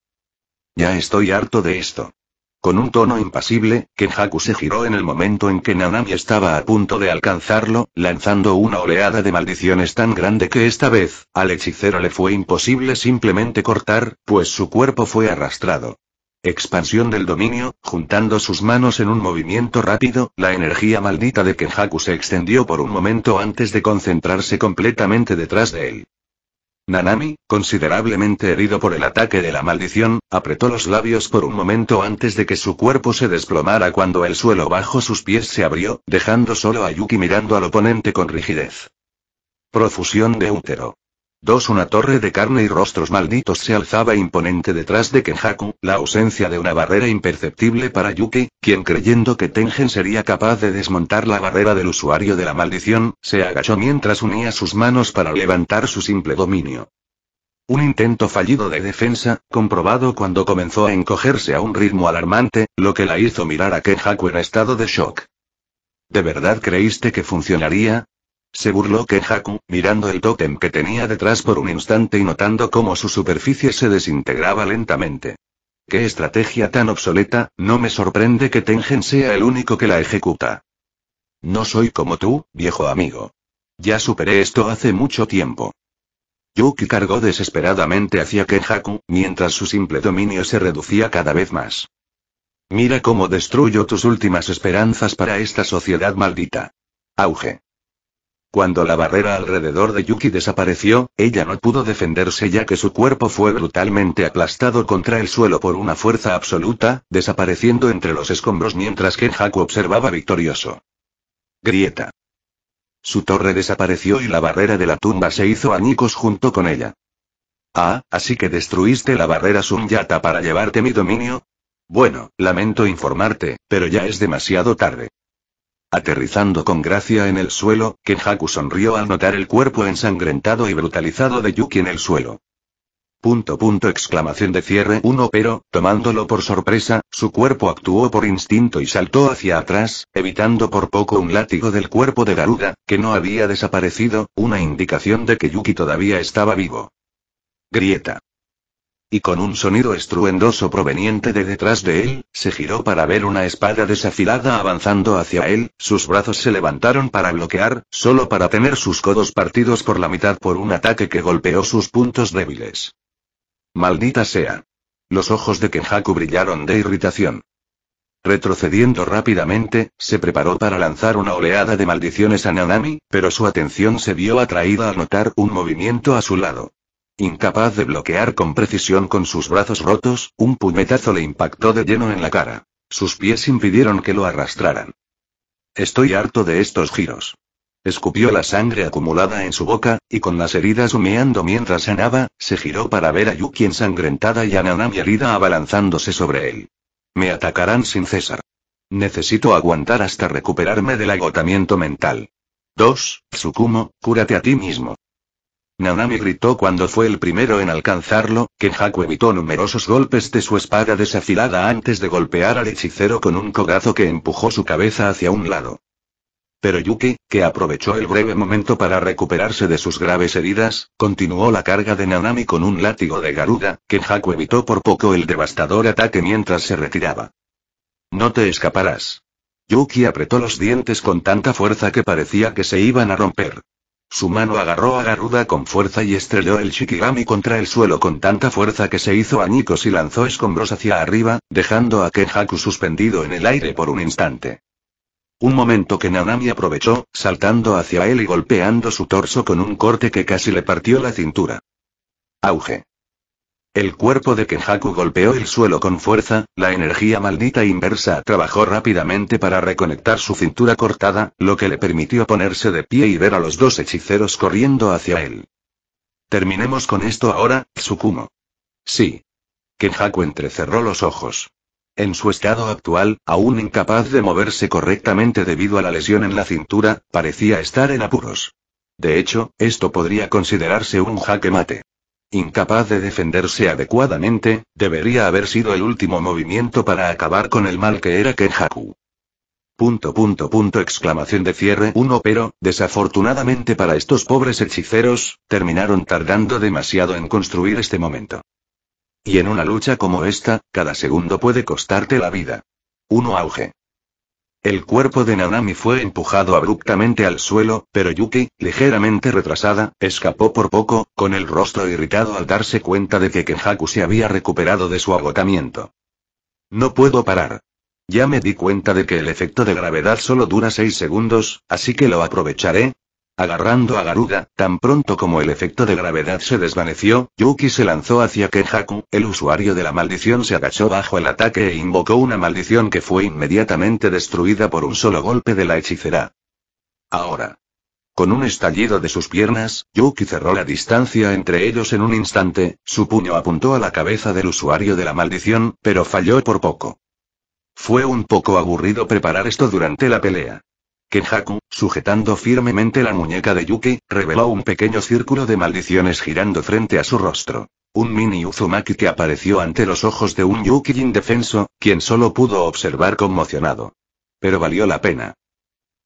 Ya estoy harto de esto. Con un tono impasible, Kenjaku se giró en el momento en que Nanami estaba a punto de alcanzarlo, lanzando una oleada de maldiciones tan grande que esta vez, al hechicero le fue imposible simplemente cortar, pues su cuerpo fue arrastrado. Expansión del dominio, juntando sus manos en un movimiento rápido, la energía maldita de Kenjaku se extendió por un momento antes de concentrarse completamente detrás de él. Nanami, considerablemente herido por el ataque de la maldición, apretó los labios por un momento antes de que su cuerpo se desplomara cuando el suelo bajo sus pies se abrió, dejando solo a Yuki mirando al oponente con rigidez. Profusión de útero. Una torre de carne y rostros malditos se alzaba imponente detrás de Kenjaku, la ausencia de una barrera imperceptible para Yuki, quien creyendo que Tengen sería capaz de desmontar la barrera del usuario de la maldición, se agachó mientras unía sus manos para levantar su simple dominio. Un intento fallido de defensa, comprobado cuando comenzó a encogerse a un ritmo alarmante, lo que la hizo mirar a Kenjaku en estado de shock. ¿De verdad creíste que funcionaría? Se burló Kenjaku, mirando el tótem que tenía detrás por un instante y notando cómo su superficie se desintegraba lentamente. ¡Qué estrategia tan obsoleta! No me sorprende que Tengen sea el único que la ejecuta. No soy como tú, viejo amigo. Ya superé esto hace mucho tiempo. Yuki cargó desesperadamente hacia Kenjaku, mientras su simple dominio se reducía cada vez más. Mira cómo destruyo tus últimas esperanzas para esta sociedad maldita. Auge. Cuando la barrera alrededor de Yuki desapareció, ella no pudo defenderse ya que su cuerpo fue brutalmente aplastado contra el suelo por una fuerza absoluta, desapareciendo entre los escombros mientras Kenjaku observaba victorioso. Grieta. Su torre desapareció y la barrera de la tumba se hizo añicos junto con ella. Ah, ¿así que destruiste la barrera Sunyata para llevarte mi dominio? Bueno, lamento informarte, pero ya es demasiado tarde. Aterrizando con gracia en el suelo, Kenjaku sonrió al notar el cuerpo ensangrentado y brutalizado de Yuki en el suelo. Exclamación de cierre 1 pero, tomándolo por sorpresa, su cuerpo actuó por instinto y saltó hacia atrás, evitando por poco un látigo del cuerpo de Garuda, que no había desaparecido, una indicación de que Yuki todavía estaba vivo. Grieta. Y con un sonido estruendoso proveniente de detrás de él, se giró para ver una espada desafilada avanzando hacia él, sus brazos se levantaron para bloquear, solo para tener sus codos partidos por la mitad por un ataque que golpeó sus puntos débiles. Maldita sea. Los ojos de Kenjaku brillaron de irritación. Retrocediendo rápidamente, se preparó para lanzar una oleada de maldiciones a Nanami, pero su atención se vio atraída al notar un movimiento a su lado. Incapaz de bloquear con precisión con sus brazos rotos, un puñetazo le impactó de lleno en la cara. Sus pies impidieron que lo arrastraran. Estoy harto de estos giros. Escupió la sangre acumulada en su boca, y con las heridas humeando mientras sanaba, se giró para ver a Yuki ensangrentada y a Nanami herida abalanzándose sobre él. Me atacarán sin cesar. Necesito aguantar hasta recuperarme del agotamiento mental. 2. Tsukumo, cúrate a ti mismo. Nanami gritó cuando fue el primero en alcanzarlo. Kenjaku evitó numerosos golpes de su espada desafilada antes de golpear al hechicero con un codazo que empujó su cabeza hacia un lado. Pero Yuki, que aprovechó el breve momento para recuperarse de sus graves heridas, continuó la carga de Nanami con un látigo de Garuda. Kenjaku evitó por poco el devastador ataque mientras se retiraba. No te escaparás. Yuki apretó los dientes con tanta fuerza que parecía que se iban a romper. Su mano agarró a Garuda con fuerza y estrelló el Shikigami contra el suelo con tanta fuerza que se hizo añicos y lanzó escombros hacia arriba, dejando a Kenjaku suspendido en el aire por un instante. Un momento que Nanami aprovechó, saltando hacia él y golpeando su torso con un corte que casi le partió la cintura. Auge. El cuerpo de Kenjaku golpeó el suelo con fuerza, la energía maldita inversa trabajó rápidamente para reconectar su cintura cortada, lo que le permitió ponerse de pie y ver a los dos hechiceros corriendo hacia él. Terminemos con esto ahora, Tsukumo. Sí. Kenjaku entrecerró los ojos. En su estado actual, aún incapaz de moverse correctamente debido a la lesión en la cintura, parecía estar en apuros. De hecho, esto podría considerarse un jaque mate. Incapaz de defenderse adecuadamente, debería haber sido el último movimiento para acabar con el mal que era Kenjaku. Exclamación de cierre 1 pero, desafortunadamente para estos pobres hechiceros, terminaron tardando demasiado en construir este momento. Y en una lucha como esta, cada segundo puede costarte la vida. 1 auge. El cuerpo de Nanami fue empujado abruptamente al suelo, pero Yuki, ligeramente retrasada, escapó por poco, con el rostro irritado al darse cuenta de que Kenjaku se había recuperado de su agotamiento. No puedo parar. Ya me di cuenta de que el efecto de gravedad solo dura 6 segundos, así que lo aprovecharé. Agarrando a Garuda, tan pronto como el efecto de gravedad se desvaneció, Yuki se lanzó hacia Kenjaku. El usuario de la maldición se agachó bajo el ataque e invocó una maldición que fue inmediatamente destruida por un solo golpe de la hechicera. Ahora. Con un estallido de sus piernas, Yuki cerró la distancia entre ellos en un instante, su puño apuntó a la cabeza del usuario de la maldición, pero falló por poco. Fue un poco aburrido preparar esto durante la pelea. Kenjaku, sujetando firmemente la muñeca de Yuki, reveló un pequeño círculo de maldiciones girando frente a su rostro. Un mini Uzumaki que apareció ante los ojos de un Yuki indefenso, quien solo pudo observar conmocionado. Pero valió la pena.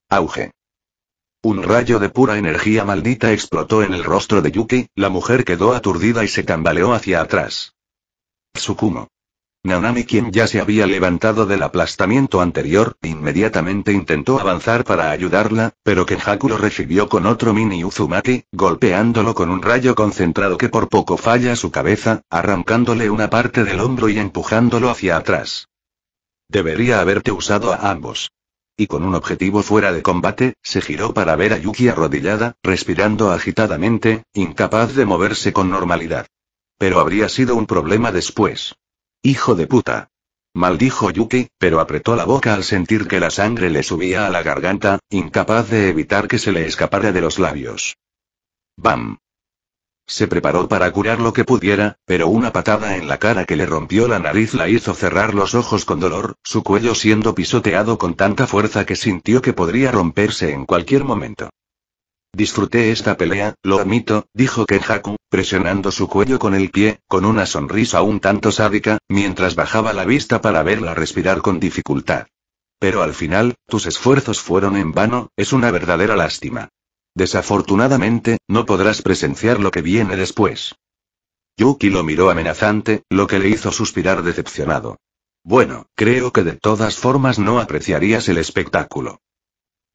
Auge. Un rayo de pura energía maldita explotó en el rostro de Yuki, la mujer quedó aturdida y se tambaleó hacia atrás. Tsukumo. Nanami, quien ya se había levantado del aplastamiento anterior, inmediatamente intentó avanzar para ayudarla, pero Kenjaku lo recibió con otro mini Uzumaki, golpeándolo con un rayo concentrado que por poco falla su cabeza, arrancándole una parte del hombro y empujándolo hacia atrás. Debería haberte usado a ambos. Y con un objetivo fuera de combate, se giró para ver a Yuki arrodillada, respirando agitadamente, incapaz de moverse con normalidad. Pero habría sido un problema después. ¡Hijo de puta! Maldijo Yuki, pero apretó la boca al sentir que la sangre le subía a la garganta, incapaz de evitar que se le escapara de los labios. ¡Bam! Se preparó para curar lo que pudiera, pero una patada en la cara que le rompió la nariz la hizo cerrar los ojos con dolor, su cuello siendo pisoteado con tanta fuerza que sintió que podría romperse en cualquier momento. Disfruté esta pelea, lo admito, dijo Kenjaku, presionando su cuello con el pie, con una sonrisa un tanto sádica, mientras bajaba la vista para verla respirar con dificultad. Pero al final, tus esfuerzos fueron en vano, es una verdadera lástima. Desafortunadamente, no podrás presenciar lo que viene después. Yuki lo miró amenazante, lo que le hizo suspirar decepcionado. Bueno, creo que de todas formas no apreciarías el espectáculo.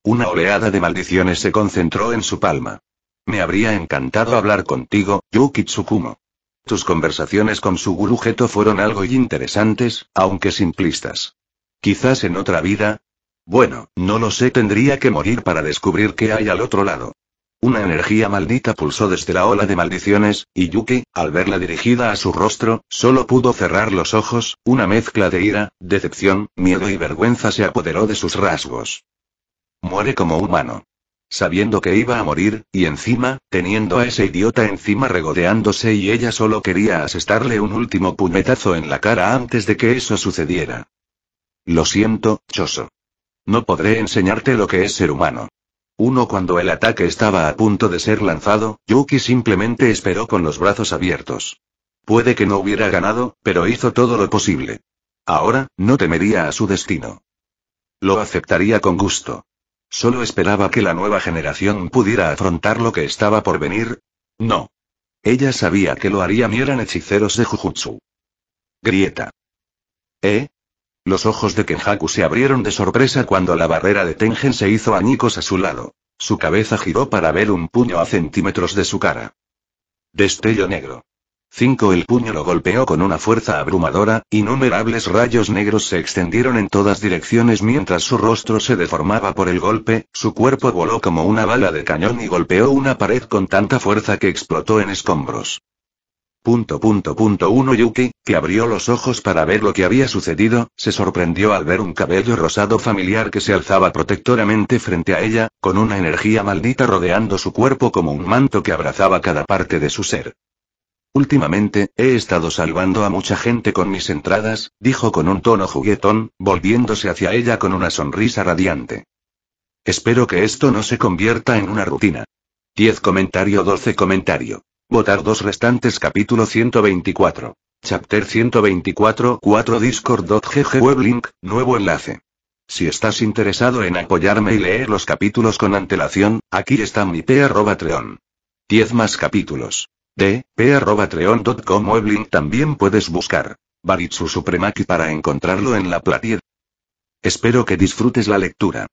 Una oleada de maldiciones se concentró en su palma. Me habría encantado hablar contigo, Yuki Tsukumo. Tus conversaciones con Suguru Geto fueron algo interesantes, aunque simplistas. Quizás en otra vida. Bueno, no lo sé, tendría que morir para descubrir qué hay al otro lado. Una energía maldita pulsó desde la ola de maldiciones, y Yuki, al verla dirigida a su rostro, solo pudo cerrar los ojos, una mezcla de ira, decepción, miedo y vergüenza se apoderó de sus rasgos. Muere como humano. Sabiendo que iba a morir, y encima, teniendo a ese idiota encima regodeándose y ella solo quería asestarle un último puñetazo en la cara antes de que eso sucediera. Lo siento, Choso. No podré enseñarte lo que es ser humano. Cuando el ataque estaba a punto de ser lanzado, Yuki simplemente esperó con los brazos abiertos. Puede que no hubiera ganado, pero hizo todo lo posible. Ahora, no temería a su destino. Lo aceptaría con gusto. Solo esperaba que la nueva generación pudiera afrontar lo que estaba por venir. No. Ella sabía que lo harían y eran hechiceros de Jujutsu. Grieta. Los ojos de Kenjaku se abrieron de sorpresa cuando la barrera de Tengen se hizo añicos a su lado. Su cabeza giró para ver un puño a centímetros de su cara. Destello negro. El puño lo golpeó con una fuerza abrumadora, innumerables rayos negros se extendieron en todas direcciones mientras su rostro se deformaba por el golpe, su cuerpo voló como una bala de cañón y golpeó una pared con tanta fuerza que explotó en escombros. Yuki, que abrió los ojos para ver lo que había sucedido, se sorprendió al ver un cabello rosado familiar que se alzaba protectoramente frente a ella, con una energía maldita rodeando su cuerpo como un manto que abrazaba cada parte de su ser. Últimamente, he estado salvando a mucha gente con mis entradas, dijo con un tono juguetón, volviéndose hacia ella con una sonrisa radiante. Espero que esto no se convierta en una rutina. 10 comentario 12 comentario. Votar 2 restantes capítulo 124. Chapter 124 4 Discord.gg Weblink, nuevo enlace. Si estás interesado en apoyarme y leer los capítulos con antelación, aquí está mi p@treon. 10 más capítulos. p@treon.com Weblink también puedes buscar Baritsu Supremaki para encontrarlo en la Platier. Espero que disfrutes la lectura.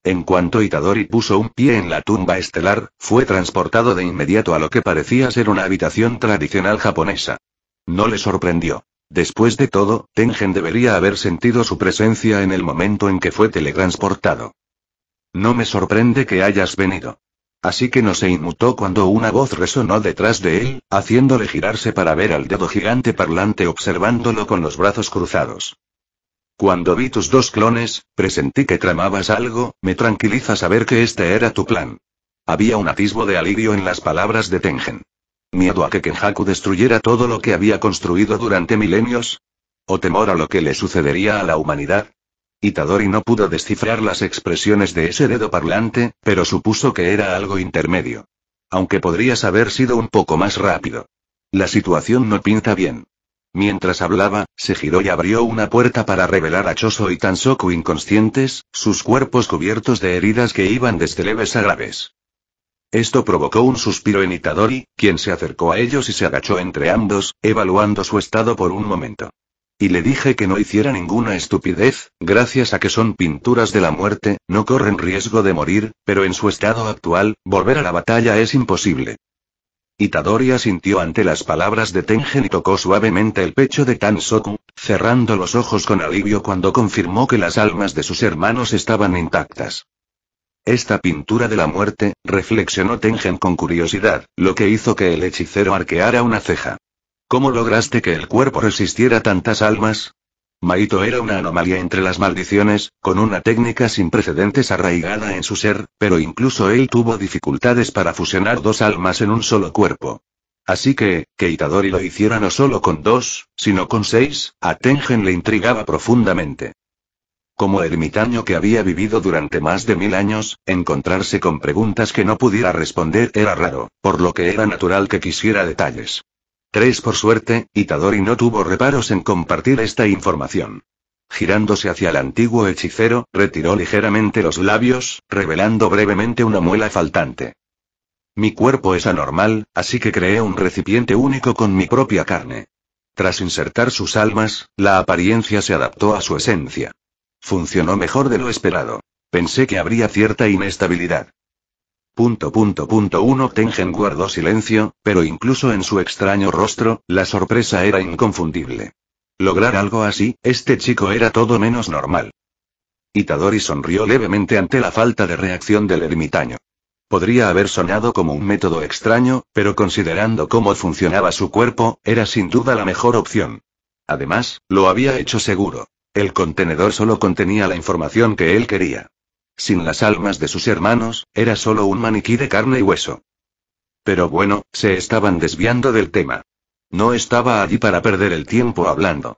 En cuanto Itadori puso un pie en la tumba estelar, fue transportado de inmediato a lo que parecía ser una habitación tradicional japonesa. No le sorprendió. Después de todo, Tengen debería haber sentido su presencia en el momento en que fue teletransportado. No me sorprende que hayas venido. Así que no se inmutó cuando una voz resonó detrás de él, haciéndole girarse para ver al dedo gigante parlante observándolo con los brazos cruzados. Cuando vi tus 2 clones, presentí que tramabas algo, me tranquiliza saber que este era tu plan. Había un atisbo de alivio en las palabras de Tengen. ¿Miedo a que Kenjaku destruyera todo lo que había construido durante milenios? ¿O temor a lo que le sucedería a la humanidad? Itadori no pudo descifrar las expresiones de ese dedo parlante, pero supuso que era algo intermedio. Aunque podrías haber sido un poco más rápido. La situación no pinta bien. Mientras hablaba, se giró y abrió una puerta para revelar a Choso y Tansoku inconscientes, sus cuerpos cubiertos de heridas que iban desde leves a graves. Esto provocó un suspiro en Itadori, quien se acercó a ellos y se agachó entre ambos, evaluando su estado por un momento. Y le dije que no hiciera ninguna estupidez, gracias a que son pinturas de la muerte, no corren riesgo de morir, pero en su estado actual, volver a la batalla es imposible. Itadori asintió ante las palabras de Tengen y tocó suavemente el pecho de Tansoku, cerrando los ojos con alivio cuando confirmó que las almas de sus hermanos estaban intactas. Esta pintura de la muerte, reflexionó Tengen con curiosidad, lo que hizo que el hechicero arqueara una ceja. ¿Cómo lograste que el cuerpo resistiera tantas almas? Maito era una anomalía entre las maldiciones, con una técnica sin precedentes arraigada en su ser, pero incluso él tuvo dificultades para fusionar 2 almas en un solo cuerpo. Así que Itadori lo hiciera no solo con 2, sino con 6, a Tengen le intrigaba profundamente. Como ermitaño que había vivido durante más de 1000 años, encontrarse con preguntas que no pudiera responder era raro, por lo que era natural que quisiera detalles. 3 Por suerte, Itadori no tuvo reparos en compartir esta información. Girándose hacia el antiguo hechicero, retiró ligeramente los labios, revelando brevemente una muela faltante. Mi cuerpo es anormal, así que creé un recipiente único con mi propia carne. Tras insertar sus almas, la apariencia se adaptó a su esencia. Funcionó mejor de lo esperado. Pensé que habría cierta inestabilidad. 1 Tengen guardó silencio, pero incluso en su extraño rostro, la sorpresa era inconfundible. Lograr algo así, este chico era todo menos normal. Itadori sonrió levemente ante la falta de reacción del ermitaño. Podría haber sonado como un método extraño, pero considerando cómo funcionaba su cuerpo, era sin duda la mejor opción. Además, lo había hecho seguro. El contenedor solo contenía la información que él quería. Sin las almas de sus hermanos, era solo un maniquí de carne y hueso. Pero bueno, se estaban desviando del tema. No estaba allí para perder el tiempo hablando.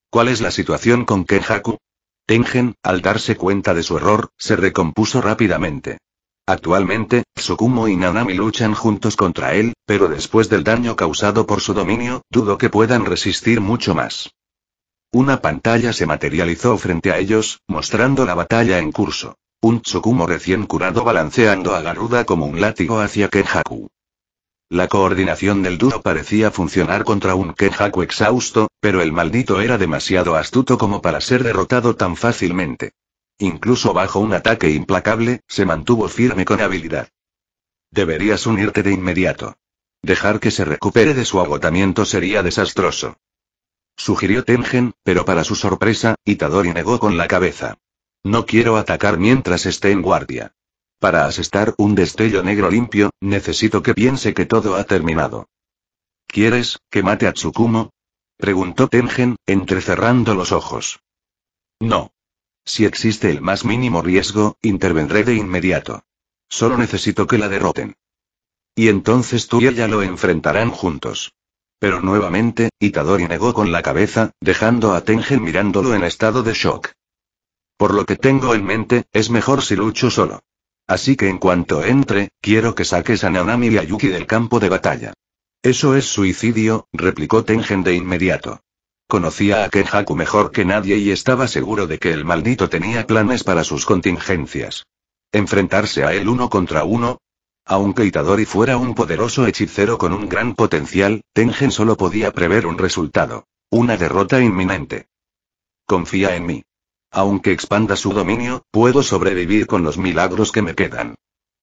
¿Cuál es la situación con Kenjaku? Tengen, al darse cuenta de su error, se recompuso rápidamente. Actualmente, Tsukumo y Nanami luchan juntos contra él, pero después del daño causado por su dominio, dudo que puedan resistir mucho más. Una pantalla se materializó frente a ellos, mostrando la batalla en curso. Un Tsukumo recién curado balanceando a Garuda como un látigo hacia Kenjaku. La coordinación del dúo parecía funcionar contra un Kenjaku exhausto, pero el maldito era demasiado astuto como para ser derrotado tan fácilmente. Incluso bajo un ataque implacable, se mantuvo firme con habilidad. Deberías unirte de inmediato. Dejar que se recupere de su agotamiento sería desastroso. Sugirió Tengen, pero para su sorpresa, Itadori negó con la cabeza. No quiero atacar mientras esté en guardia. Para asestar un destello negro limpio, necesito que piense que todo ha terminado. ¿Quieres que mate a Tsukumo? Preguntó Tengen, entrecerrando los ojos. No. Si existe el más mínimo riesgo, intervendré de inmediato. Solo necesito que la derroten. Y entonces tú y ella lo enfrentarán juntos. Pero nuevamente, Itadori negó con la cabeza, dejando a Tengen mirándolo en estado de shock. Por lo que tengo en mente, es mejor si lucho solo. Así que en cuanto entre, quiero que saques a Nanami y a Yuki del campo de batalla. Eso es suicidio, replicó Tengen de inmediato. Conocía a Kenjaku mejor que nadie y estaba seguro de que el maldito tenía planes para sus contingencias. ¿Enfrentarse a él 1 contra 1? Aunque Itadori fuera un poderoso hechicero con un gran potencial, Tengen solo podía prever un resultado. Una derrota inminente. Confía en mí. Aunque expanda su dominio, puedo sobrevivir con los milagros que me quedan.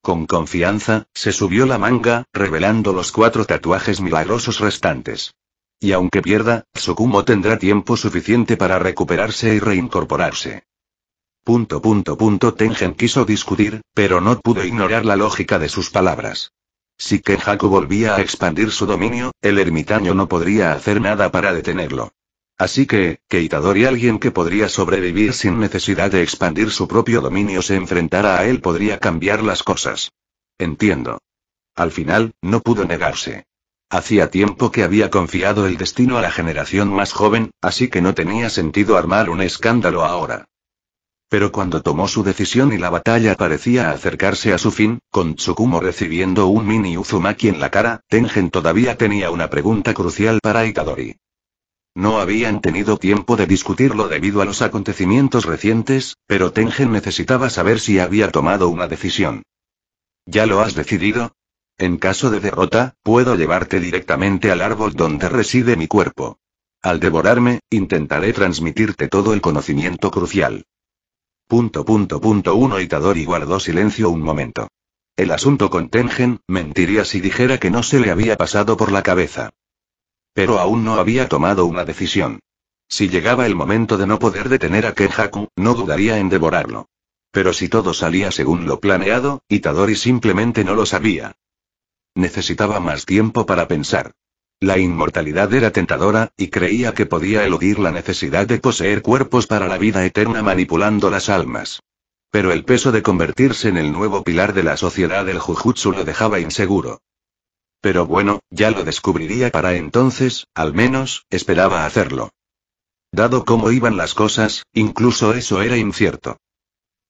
Con confianza, se subió la manga, revelando los 4 tatuajes milagrosos restantes. Y aunque pierda, Tsukumo tendrá tiempo suficiente para recuperarse y reincorporarse. Tengen quiso discutir, pero no pudo ignorar la lógica de sus palabras. Si Kenjaku volvía a expandir su dominio, el ermitaño no podría hacer nada para detenerlo. Así que Itadori, alguien que podría sobrevivir sin necesidad de expandir su propio dominio, se enfrentara a él, podría cambiar las cosas. Entiendo. Al final, no pudo negarse. Hacía tiempo que había confiado el destino a la generación más joven, así que no tenía sentido armar un escándalo ahora. Pero cuando tomó su decisión y la batalla parecía acercarse a su fin, con Tsukumo recibiendo un mini Uzumaki en la cara, Tengen todavía tenía una pregunta crucial para Itadori. No habían tenido tiempo de discutirlo debido a los acontecimientos recientes, pero Tengen necesitaba saber si había tomado una decisión. ¿Ya lo has decidido? En caso de derrota, puedo llevarte directamente al árbol donde reside mi cuerpo. Al devorarme, intentaré transmitirte todo el conocimiento crucial. 1 Itadori guardó silencio un momento. El asunto con Tengen, mentiría si dijera que no se le había pasado por la cabeza. Pero aún no había tomado una decisión. Si llegaba el momento de no poder detener a Kenjaku, no dudaría en devorarlo. Pero si todo salía según lo planeado, Itadori simplemente no lo sabía. Necesitaba más tiempo para pensar. La inmortalidad era tentadora, y creía que podía eludir la necesidad de poseer cuerpos para la vida eterna manipulando las almas. Pero el peso de convertirse en el nuevo pilar de la sociedad del Jujutsu lo dejaba inseguro. Pero bueno, ya lo descubriría para entonces, al menos, esperaba hacerlo. Dado cómo iban las cosas, incluso eso era incierto.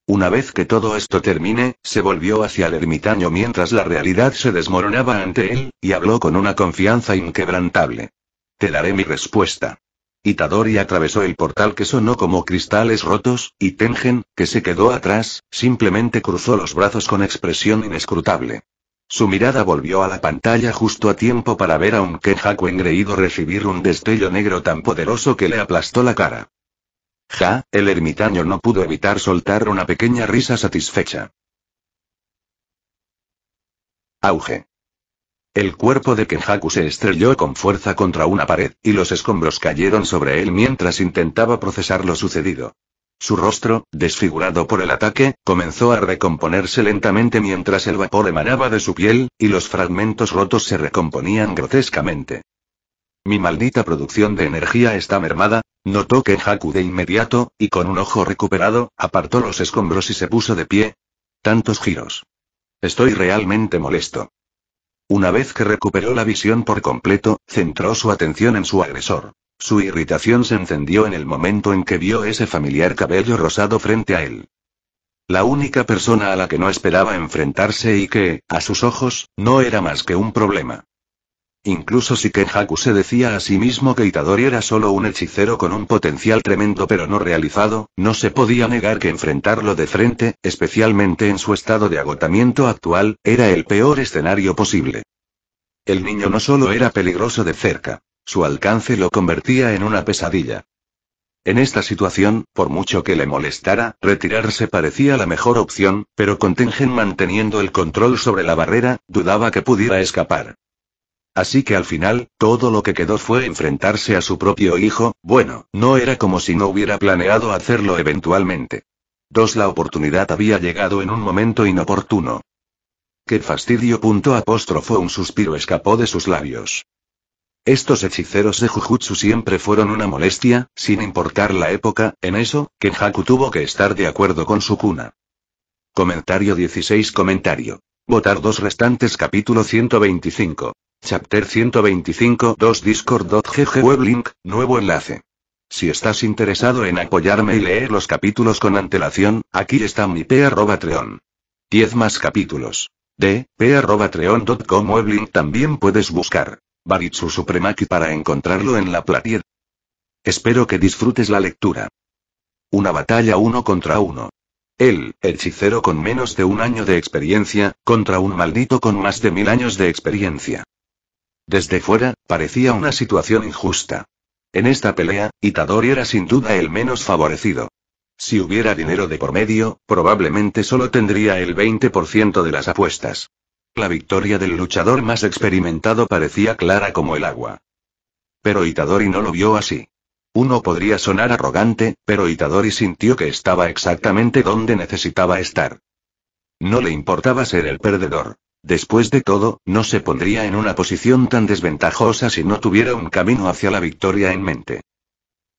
Una vez que todo esto termine, se volvió hacia el ermitaño mientras la realidad se desmoronaba ante él, y habló con una confianza inquebrantable. Te daré mi respuesta. Itadori atravesó el portal que sonó como cristales rotos, y Tengen, que se quedó atrás, simplemente cruzó los brazos con expresión inescrutable. Su mirada volvió a la pantalla justo a tiempo para ver a un Kenjaku engreído recibir un destello negro tan poderoso que le aplastó la cara. El ermitaño no pudo evitar soltar una pequeña risa satisfecha. Auge. El cuerpo de Kenjaku se estrelló con fuerza contra una pared, y los escombros cayeron sobre él mientras intentaba procesar lo sucedido. Su rostro, desfigurado por el ataque, comenzó a recomponerse lentamente mientras el vapor emanaba de su piel, y los fragmentos rotos se recomponían grotescamente. Mi maldita producción de energía está mermada, notó Kenjaku de inmediato, y con un ojo recuperado, apartó los escombros y se puso de pie. Tantos giros. Estoy realmente molesto. Una vez que recuperó la visión por completo, centró su atención en su agresor. Su irritación se encendió en el momento en que vio ese familiar cabello rosado frente a él. La única persona a la que no esperaba enfrentarse y que, a sus ojos, no era más que un problema. Incluso si Kenjaku se decía a sí mismo que Itadori era solo un hechicero con un potencial tremendo pero no realizado, no se podía negar que enfrentarlo de frente, especialmente en su estado de agotamiento actual, era el peor escenario posible. El niño no solo era peligroso de cerca, su alcance lo convertía en una pesadilla. En esta situación, por mucho que le molestara, retirarse parecía la mejor opción, pero con Tengen manteniendo el control sobre la barrera, dudaba que pudiera escapar. Así que al final, todo lo que quedó fue enfrentarse a su propio hijo. Bueno, no era como si no hubiera planeado hacerlo eventualmente. La oportunidad había llegado en un momento inoportuno. ¡Qué fastidio! Un suspiro escapó de sus labios. Estos hechiceros de Jujutsu siempre fueron una molestia, sin importar la época. En eso, Kenjaku tuvo que estar de acuerdo con Sukuna. Comentario 16. Votar 2 restantes. Capítulo 125. Chapter 125. Discord.gg Weblink, nuevo enlace. Si estás interesado en apoyarme y leer los capítulos con antelación, aquí está mi p@treon. 10 más capítulos. p@treon.com Weblink. También puedes buscar Baritsu Supremaki para encontrarlo en la Platier. Espero que disfrutes la lectura. Una batalla 1 contra 1. El hechicero con menos de un año de experiencia, contra un maldito con más de 1000 años de experiencia. Desde fuera, parecía una situación injusta. En esta pelea, Itadori era sin duda el menos favorecido. Si hubiera dinero de por medio, probablemente solo tendría el 20% de las apuestas. La victoria del luchador más experimentado parecía clara como el agua. Pero Itadori no lo vio así. Uno podría sonar arrogante, pero Itadori sintió que estaba exactamente donde necesitaba estar. No le importaba ser el perdedor. Después de todo, no se pondría en una posición tan desventajosa si no tuviera un camino hacia la victoria en mente.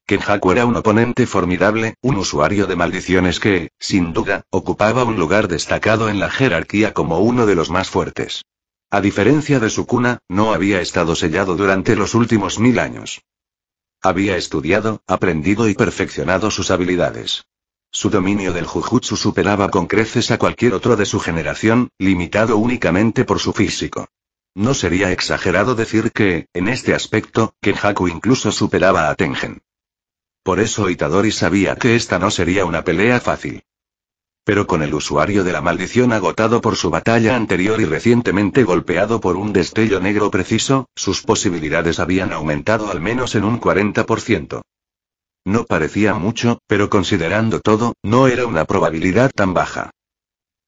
Kenjaku era un oponente formidable, un usuario de maldiciones que, sin duda, ocupaba un lugar destacado en la jerarquía como uno de los más fuertes. A diferencia de Sukuna, no había estado sellado durante los últimos 1000 años. Había estudiado, aprendido y perfeccionado sus habilidades. Su dominio del Jujutsu superaba con creces a cualquier otro de su generación, limitado únicamente por su físico. No sería exagerado decir que, en este aspecto, Kenjaku incluso superaba a Tengen. Por eso Itadori sabía que esta no sería una pelea fácil. Pero con el usuario de la maldición agotado por su batalla anterior y recientemente golpeado por un destello negro preciso, sus posibilidades habían aumentado al menos en un 40%. No parecía mucho, pero considerando todo, no era una probabilidad tan baja.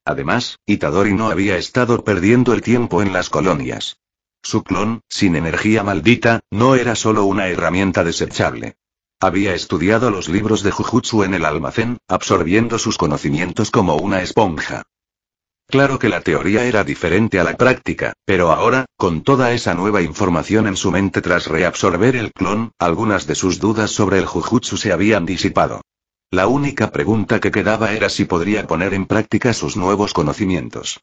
Además, Itadori no había estado perdiendo el tiempo en las colonias. Su clon, sin energía maldita, no era solo una herramienta desechable. Había estudiado los libros de Jujutsu en el almacén, absorbiendo sus conocimientos como una esponja. Claro que la teoría era diferente a la práctica, pero ahora, con toda esa nueva información en su mente tras reabsorber el clon, algunas de sus dudas sobre el Jujutsu se habían disipado. La única pregunta que quedaba era si podría poner en práctica sus nuevos conocimientos.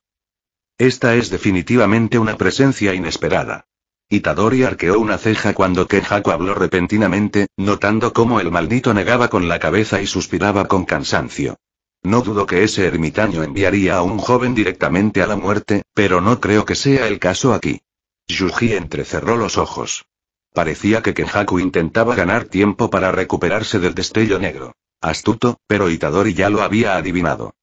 Esta es definitivamente una presencia inesperada. Itadori arqueó una ceja cuando Kenjaku habló repentinamente, notando cómo el maldito negaba con la cabeza y suspiraba con cansancio. No dudo que ese ermitaño enviaría a un joven directamente a la muerte, pero no creo que sea el caso aquí. Yuji entrecerró los ojos. Parecía que Kenjaku intentaba ganar tiempo para recuperarse del destello negro. Astuto, pero Itadori ya lo había adivinado.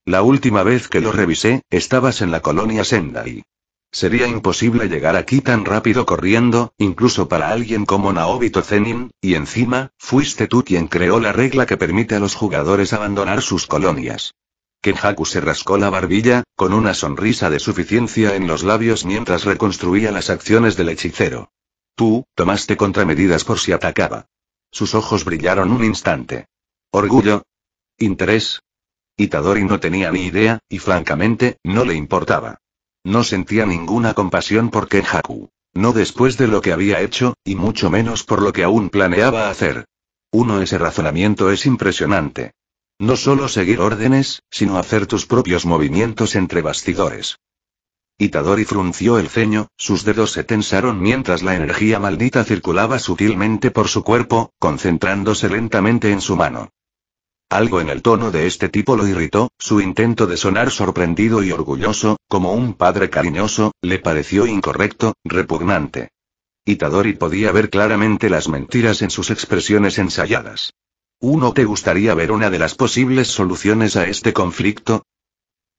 La última vez que lo revisé, estabas en la colonia Sendai. Sería imposible llegar aquí tan rápido corriendo, incluso para alguien como Naobito Zenin, y encima, fuiste tú quien creó la regla que permite a los jugadores abandonar sus colonias. Kenjaku se rascó la barbilla, con una sonrisa de suficiencia en los labios mientras reconstruía las acciones del hechicero. Tú, tomaste contramedidas por si atacaba. Sus ojos brillaron un instante. ¿Orgullo? ¿Interés? Itadori no tenía ni idea, y francamente, no le importaba. No sentía ninguna compasión por Kenjaku. No después de lo que había hecho, y mucho menos por lo que aún planeaba hacer. Ese razonamiento es impresionante. No solo seguir órdenes, sino hacer tus propios movimientos entre bastidores. Itadori frunció el ceño, sus dedos se tensaron mientras la energía maldita circulaba sutilmente por su cuerpo, concentrándose lentamente en su mano. Algo en el tono de este tipo lo irritó, su intento de sonar sorprendido y orgulloso, como un padre cariñoso, le pareció incorrecto, repugnante. Itadori podía ver claramente las mentiras en sus expresiones ensayadas. ¿Te gustaría ver una de las posibles soluciones a este conflicto?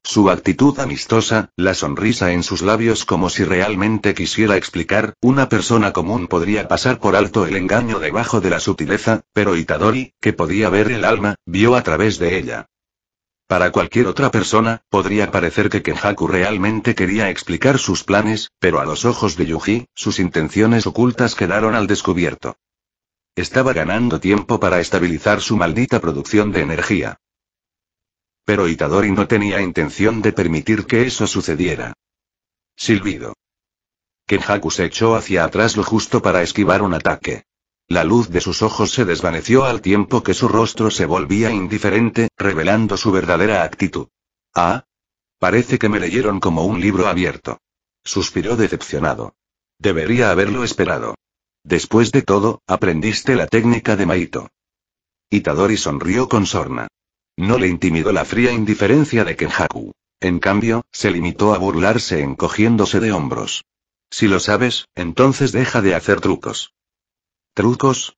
Su actitud amistosa, la sonrisa en sus labios como si realmente quisiera explicar, una persona común podría pasar por alto el engaño debajo de la sutileza, pero Itadori, que podía ver el alma, vio a través de ella. Para cualquier otra persona, podría parecer que Kenjaku realmente quería explicar sus planes, pero a los ojos de Yuji, sus intenciones ocultas quedaron al descubierto. Estaba ganando tiempo para estabilizar su maldita producción de energía. Pero Itadori no tenía intención de permitir que eso sucediera. Silbido. Kenjaku se echó hacia atrás lo justo para esquivar un ataque. La luz de sus ojos se desvaneció al tiempo que su rostro se volvía indiferente, revelando su verdadera actitud. Parece que me leyeron como un libro abierto. Suspiró decepcionado. Debería haberlo esperado. Después de todo, aprendiste la técnica de Maito. Itadori sonrió con sorna. No le intimidó la fría indiferencia de Kenjaku. En cambio, se limitó a burlarse encogiéndose de hombros. Si lo sabes, entonces deja de hacer trucos. ¿Trucos,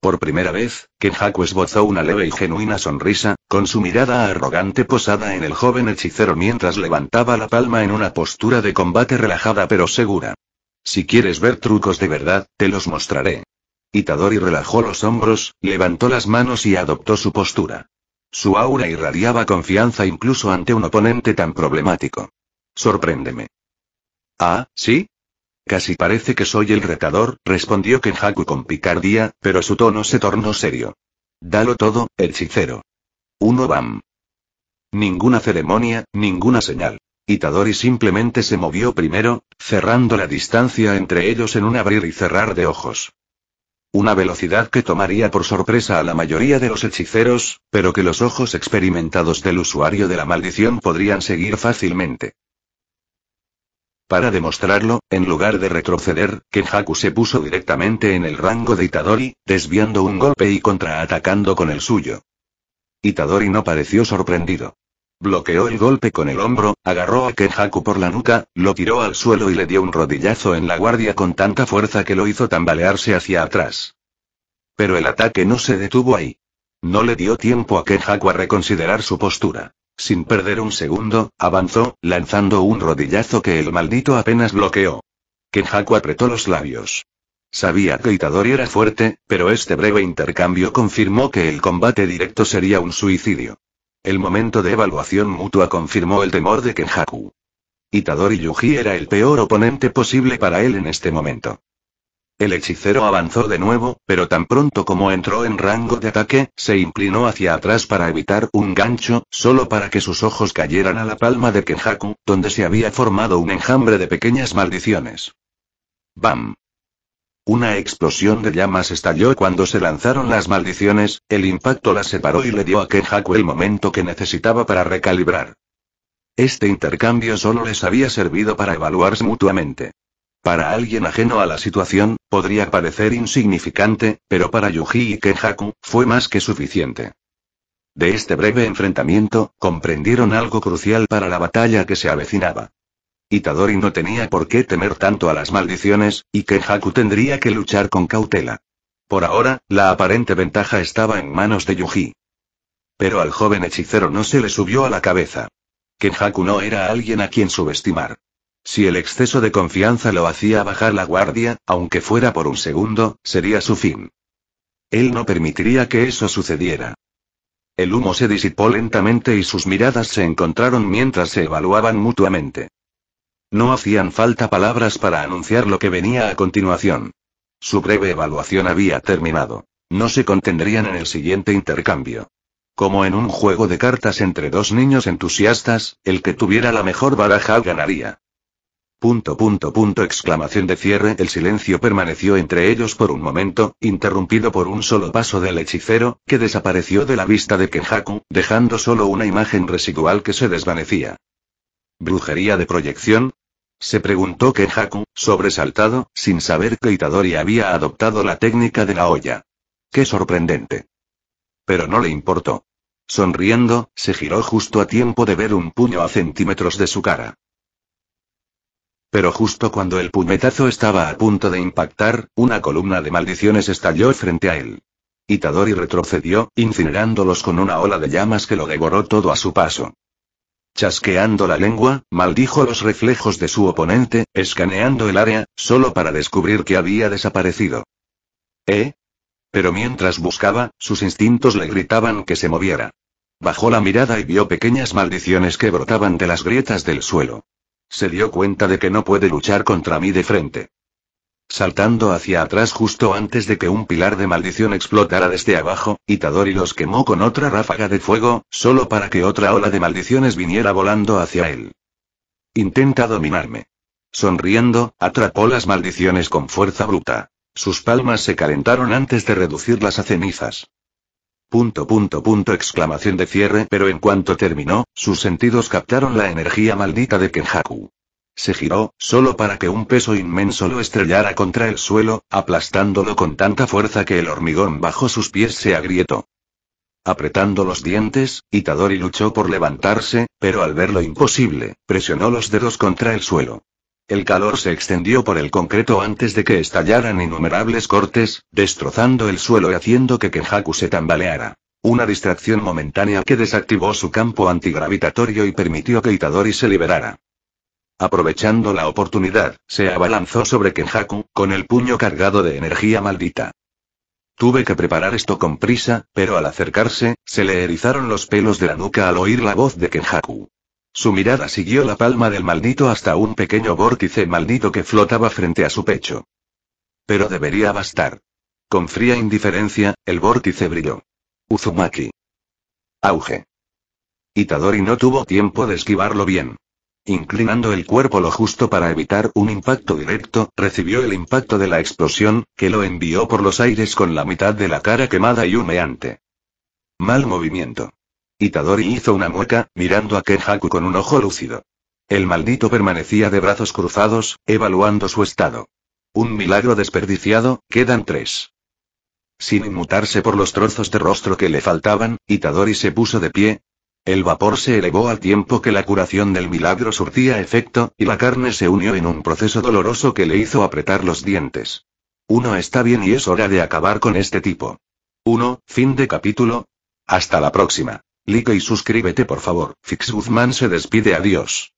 Por primera vez, Kenjaku esbozó una leve y genuina sonrisa, con su mirada arrogante posada en el joven hechicero mientras levantaba la palma en una postura de combate relajada pero segura. Si quieres ver trucos de verdad, te los mostraré. Itadori relajó los hombros, levantó las manos y adoptó su postura. Su aura irradiaba confianza incluso ante un oponente tan problemático. Sorpréndeme. ¿Sí? Casi parece que soy el retador, respondió Kenjaku con picardía, pero su tono se tornó serio. Dalo todo, hechicero. Bam. Ninguna ceremonia, ninguna señal. Itadori simplemente se movió primero, cerrando la distancia entre ellos en un abrir y cerrar de ojos. Una velocidad que tomaría por sorpresa a la mayoría de los hechiceros, pero que los ojos experimentados del usuario de la maldición podrían seguir fácilmente. Para demostrarlo, en lugar de retroceder, Kenjaku se puso directamente en el rango de Itadori, desviando un golpe y contraatacando con el suyo. Itadori no pareció sorprendido. Bloqueó el golpe con el hombro, agarró a Kenjaku por la nuca, lo tiró al suelo y le dio un rodillazo en la guardia con tanta fuerza que lo hizo tambalearse hacia atrás. Pero el ataque no se detuvo ahí. No le dio tiempo a Kenjaku a reconsiderar su postura. Sin perder un segundo, avanzó, lanzando un rodillazo que el maldito apenas bloqueó. Kenjaku apretó los labios. Sabía que Itadori era fuerte, pero este breve intercambio confirmó que el combate directo sería un suicidio. El momento de evaluación mutua confirmó el temor de Kenjaku. Itadori Yuji era el peor oponente posible para él en este momento. El hechicero avanzó de nuevo, pero tan pronto como entró en rango de ataque, se inclinó hacia atrás para evitar un gancho, solo para que sus ojos cayeran a la palma de Kenjaku, donde se había formado un enjambre de pequeñas maldiciones. ¡Bam! Una explosión de llamas estalló cuando se lanzaron las maldiciones, el impacto las separó y le dio a Kenjaku el momento que necesitaba para recalibrar. Este intercambio solo les había servido para evaluarse mutuamente. Para alguien ajeno a la situación, podría parecer insignificante, pero para Yuji y Kenjaku, fue más que suficiente. De este breve enfrentamiento, comprendieron algo crucial para la batalla que se avecinaba. Itadori no tenía por qué temer tanto a las maldiciones, y Kenjaku tendría que luchar con cautela. Por ahora, la aparente ventaja estaba en manos de Yuji. Pero al joven hechicero no se le subió a la cabeza. Kenjaku no era alguien a quien subestimar. Si el exceso de confianza lo hacía bajar la guardia, aunque fuera por un segundo, sería su fin. Él no permitiría que eso sucediera. El humo se disipó lentamente y sus miradas se encontraron mientras se evaluaban mutuamente. No hacían falta palabras para anunciar lo que venía a continuación. Su breve evaluación había terminado. No se contendrían en el siguiente intercambio. Como en un juego de cartas entre dos niños entusiastas, el que tuviera la mejor baraja ganaría. Exclamación de cierre. El silencio permaneció entre ellos por un momento, interrumpido por un solo paso del hechicero, que desapareció de la vista de Kenjaku, dejando solo una imagen residual que se desvanecía. ¿Brujería de proyección? Se preguntó Kenjaku, sobresaltado, sin saber que Itadori había adoptado la técnica de la olla. ¡Qué sorprendente! Pero no le importó. Sonriendo, se giró justo a tiempo de ver un puño a centímetros de su cara. Pero justo cuando el puñetazo estaba a punto de impactar, una columna de maldiciones estalló frente a él. Itadori retrocedió, incinerándolos con una ola de llamas que lo devoró todo a su paso. Chasqueando la lengua, maldijo los reflejos de su oponente, escaneando el área, solo para descubrir que había desaparecido. Pero mientras buscaba, sus instintos le gritaban que se moviera. Bajó la mirada y vio pequeñas maldiciones que brotaban de las grietas del suelo. Se dio cuenta de que no puede luchar contra mí de frente. Saltando hacia atrás justo antes de que un pilar de maldición explotara desde abajo, Itadori los quemó con otra ráfaga de fuego, solo para que otra ola de maldiciones viniera volando hacia él. Intenta dominarme. Sonriendo, atrapó las maldiciones con fuerza bruta. Sus palmas se calentaron antes de reducirlas a cenizas. Exclamación de cierre. Pero en cuanto terminó, sus sentidos captaron la energía maldita de Kenjaku. Se giró, solo para que un peso inmenso lo estrellara contra el suelo, aplastándolo con tanta fuerza que el hormigón bajo sus pies se agrietó. Apretando los dientes, Itadori luchó por levantarse, pero al ver lo imposible, presionó los dedos contra el suelo. El calor se extendió por el concreto antes de que estallaran innumerables cortes, destrozando el suelo y haciendo que Kenjaku se tambaleara. Una distracción momentánea que desactivó su campo antigravitatorio y permitió que Itadori se liberara. Aprovechando la oportunidad, se abalanzó sobre Kenjaku, con el puño cargado de energía maldita. Tuve que preparar esto con prisa, pero al acercarse, se le erizaron los pelos de la nuca al oír la voz de Kenjaku. Su mirada siguió la palma del maldito hasta un pequeño vórtice maldito que flotaba frente a su pecho. Pero debería bastar. Con fría indiferencia, el vórtice brilló. Uzumaki. Auge. Itadori no tuvo tiempo de esquivarlo bien. Inclinando el cuerpo lo justo para evitar un impacto directo, recibió el impacto de la explosión, que lo envió por los aires con la mitad de la cara quemada y humeante. Mal movimiento. Itadori hizo una mueca, mirando a Kenjaku con un ojo lúcido. El maldito permanecía de brazos cruzados, evaluando su estado. Un milagro desperdiciado, quedan 3. Sin inmutarse por los trozos de rostro que le faltaban, Itadori se puso de pie. El vapor se elevó al tiempo que la curación del milagro surtía efecto, y la carne se unió en un proceso doloroso que le hizo apretar los dientes. Uno está bien y es hora de acabar con este tipo. Fin de capítulo. Hasta la próxima. Like y suscríbete por favor. Fix Guzmán se despide, adiós.